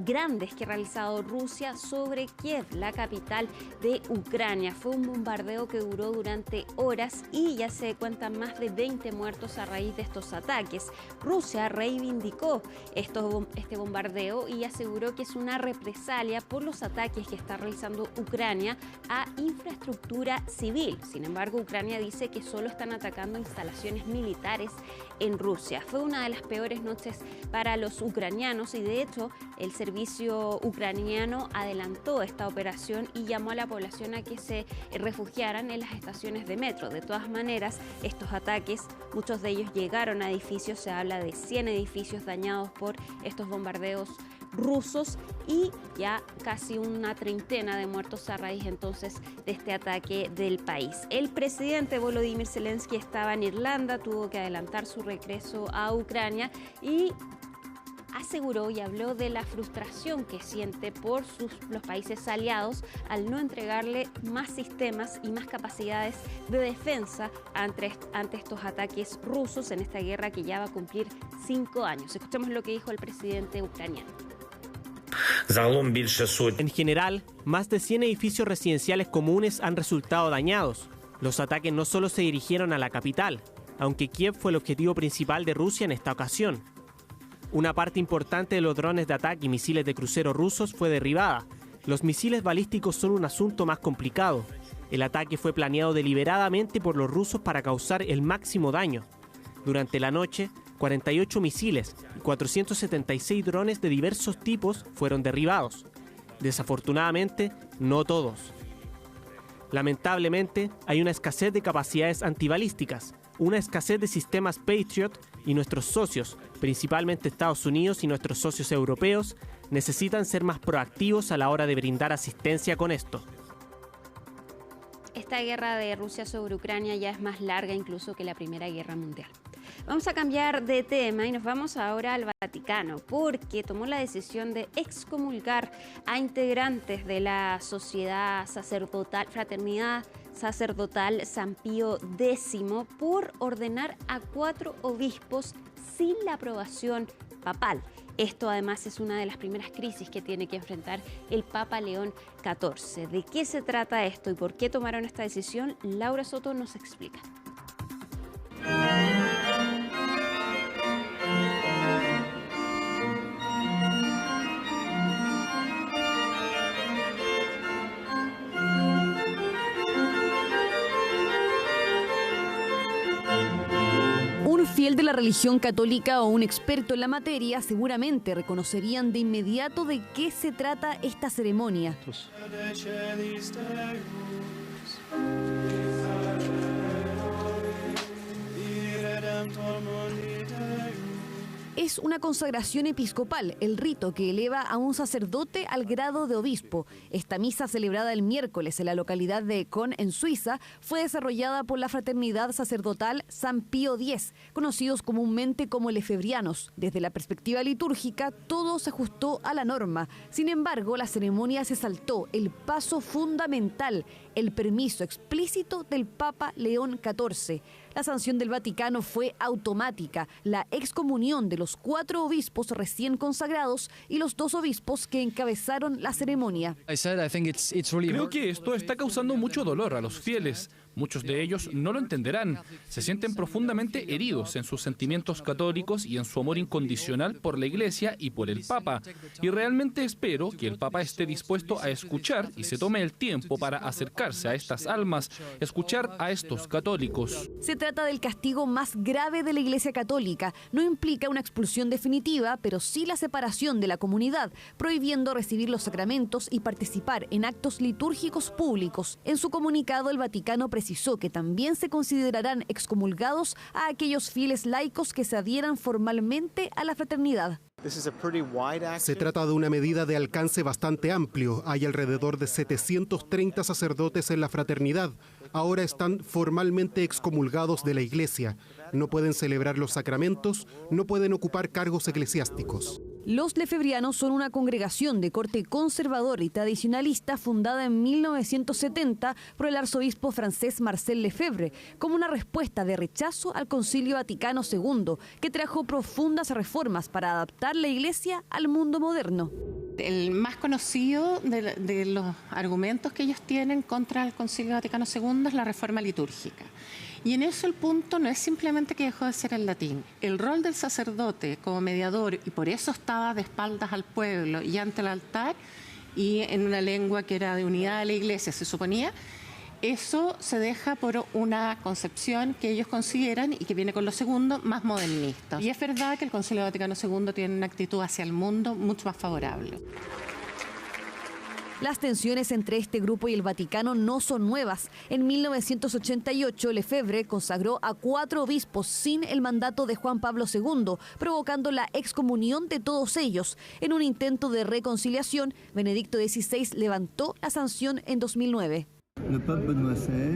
grandes que ha realizado Rusia sobre Kiev, la capital de Ucrania. Fue un bombardeo que duró durante horas y ya se cuentan más de 20 muertos a raíz de estos ataques. Rusia reivindicó este bombardeo y aseguró que es una represalia por los ataques que está realizando Ucrania a infraestructura civil. Sin embargo, Ucrania dice que solo están atacando instalaciones militares en Rusia. Fue una de las peores noches para los ucranianos y de hecho el servicio ucraniano adelantó esta operación y llamó a la población a que se refugiaran en las estaciones de metro. De todas maneras, estos ataques, muchos de ellos llegaron a edificios, se habla de 100 edificios dañados por estos bombardeos rusos y ya casi una treintena de muertos a raíz entonces de este ataque del país. El presidente Volodymyr Zelensky estaba en Irlanda, tuvo que adelantar su regreso a Ucrania y aseguró y habló de la frustración que siente por los países aliados al no entregarle más sistemas y más capacidades de defensa ante estos ataques rusos en esta guerra que ya va a cumplir 5 años. Escuchemos lo que dijo el presidente ucraniano. En general, más de 100 edificios residenciales comunes han resultado dañados. Los ataques no solo se dirigieron a la capital, aunque Kiev fue el objetivo principal de Rusia en esta ocasión. Una parte importante de los drones de ataque y misiles de crucero rusos fue derribada. Los misiles balísticos son un asunto más complicado. El ataque fue planeado deliberadamente por los rusos para causar el máximo daño. Durante la noche, 48 misiles y 476 drones de diversos tipos fueron derribados. Desafortunadamente, no todos. Lamentablemente, hay una escasez de capacidades antibalísticas, una escasez de sistemas Patriot y nuestros socios, principalmente Estados Unidos y nuestros socios europeos, necesitan ser más proactivos a la hora de brindar asistencia con esto. Esta guerra de Rusia sobre Ucrania ya es más larga incluso que la Primera Guerra Mundial. Vamos a cambiar de tema y nos vamos ahora al Vaticano, porque tomó la decisión de excomulgar a integrantes de la sociedad sacerdotal, Fraternidad Sacerdotal San Pío X, por ordenar a 4 obispos sin la aprobación papal. Esto además es una de las primeras crisis que tiene que enfrentar el Papa León XIV. ¿De qué se trata esto y por qué tomaron esta decisión? Laura Soto nos explica. Un fiel de la religión católica o un experto en la materia seguramente reconocerían de inmediato de qué se trata esta ceremonia. Es una consagración episcopal, el rito que eleva a un sacerdote al grado de obispo. Esta misa, celebrada el miércoles en la localidad de Con, en Suiza, fue desarrollada por la Fraternidad Sacerdotal San Pío X, conocidos comúnmente como lefebrianos. Desde la perspectiva litúrgica, todo se ajustó a la norma. Sin embargo, la ceremonia se saltó el paso fundamental, el permiso explícito del Papa León XIV. La sanción del Vaticano fue automática, la excomunión de los 4 obispos recién consagrados y los 2 obispos que encabezaron la ceremonia. Creo que esto está causando mucho dolor a los fieles. Muchos de ellos no lo entenderán. Se sienten profundamente heridos en sus sentimientos católicos y en su amor incondicional por la Iglesia y por el Papa. Y realmente espero que el Papa esté dispuesto a escuchar y se tome el tiempo para acercarse a estas almas, escuchar a estos católicos. Se trata del castigo más grave de la Iglesia Católica. No implica una expulsión definitiva, pero sí la separación de la comunidad, prohibiendo recibir los sacramentos y participar en actos litúrgicos públicos. En su comunicado, el Vaticano precisó que también se considerarán excomulgados a aquellos fieles laicos que se adhieran formalmente a la fraternidad. Se trata de una medida de alcance bastante amplio. Hay alrededor de 730 sacerdotes en la fraternidad. Ahora están formalmente excomulgados de la Iglesia. No pueden celebrar los sacramentos, no pueden ocupar cargos eclesiásticos. Los lefebrianos son una congregación de corte conservador y tradicionalista fundada en 1970 por el arzobispo francés Marcel Lefebvre, como una respuesta de rechazo al Concilio Vaticano II, que trajo profundas reformas para adaptar la Iglesia al mundo moderno. El más conocido de los argumentos que ellos tienen contra el Concilio Vaticano II es la reforma litúrgica. Y en eso el punto no es simplemente que dejó de ser el latín. El rol del sacerdote como mediador, y por eso estaba de espaldas al pueblo y ante el altar, y en una lengua que era de unidad de la Iglesia, se suponía, eso se deja por una concepción que ellos consideran, y que viene con lo segundo, más modernista. Y es verdad que el Concilio Vaticano II tiene una actitud hacia el mundo mucho más favorable. Las tensiones entre este grupo y el Vaticano no son nuevas. En 1988, Lefebvre consagró a 4 obispos sin el mandato de Juan Pablo II, provocando la excomunión de todos ellos. En un intento de reconciliación, Benedicto XVI levantó la sanción en 2009.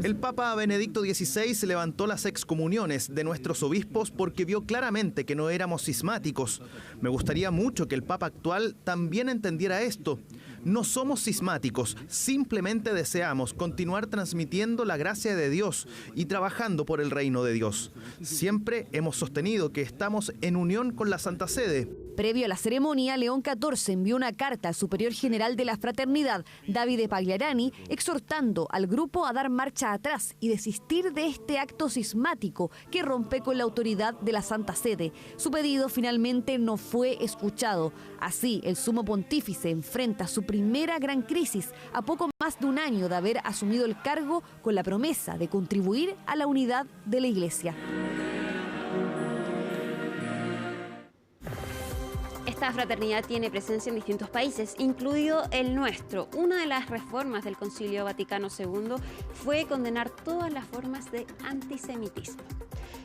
El Papa Benedicto XVI levantó las excomuniones de nuestros obispos porque vio claramente que no éramos cismáticos. Me gustaría mucho que el Papa actual también entendiera esto. No somos cismáticos, simplemente deseamos continuar transmitiendo la gracia de Dios y trabajando por el reino de Dios. Siempre hemos sostenido que estamos en unión con la Santa Sede. Previo a la ceremonia, León XIV envió una carta al superior general de la fraternidad, Davide Pagliarani, exhortando al grupo a dar marcha atrás y desistir de este acto cismático que rompe con la autoridad de la Santa Sede. Su pedido finalmente no fue escuchado. Así, el sumo pontífice enfrenta su primera gran crisis a poco más de un año de haber asumido el cargo con la promesa de contribuir a la unidad de la Iglesia. Esta fraternidad tiene presencia en distintos países, incluido el nuestro. Una de las reformas del Concilio Vaticano II fue condenar todas las formas de antisemitismo.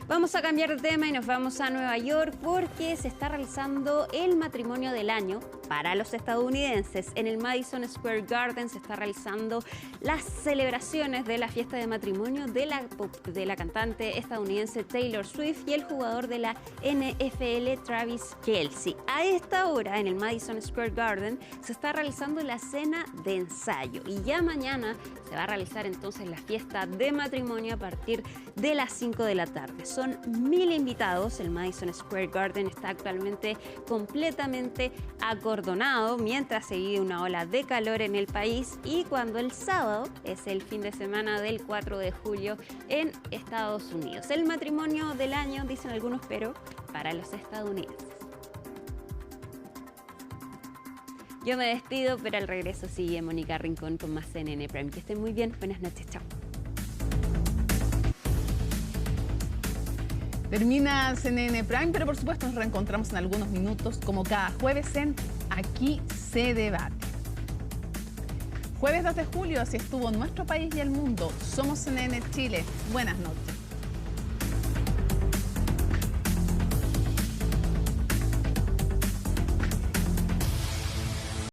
Vamos a cambiar de tema y nos vamos a Nueva York porque se está realizando el matrimonio del año Para los estadounidenses, en el Madison Square Garden se está realizando las celebraciones de la fiesta de matrimonio de la cantante estadounidense Taylor Swift y el jugador de la NFL Travis Kelce. A esta hora, en el Madison Square Garden, se está realizando la cena de ensayo y ya mañana se va a realizar entonces la fiesta de matrimonio a partir de las 5 de la tarde. Son 1000 invitados. El Madison Square Garden está actualmente completamente acordonado mientras se vive una ola de calor en el país y cuando el sábado es el fin de semana del 4 de julio en Estados Unidos. El matrimonio del año, dicen algunos, pero para los estadounidenses. Yo me despido, pero al regreso sigue Mónica Rincón con más CNN Prime. Que estén muy bien. Buenas noches. Chao. Termina CNN Prime, pero por supuesto nos reencontramos en algunos minutos, como cada jueves en Aquí se debate. Jueves 2 de julio, así estuvo nuestro país y el mundo. Somos CNN Chile. Buenas noches.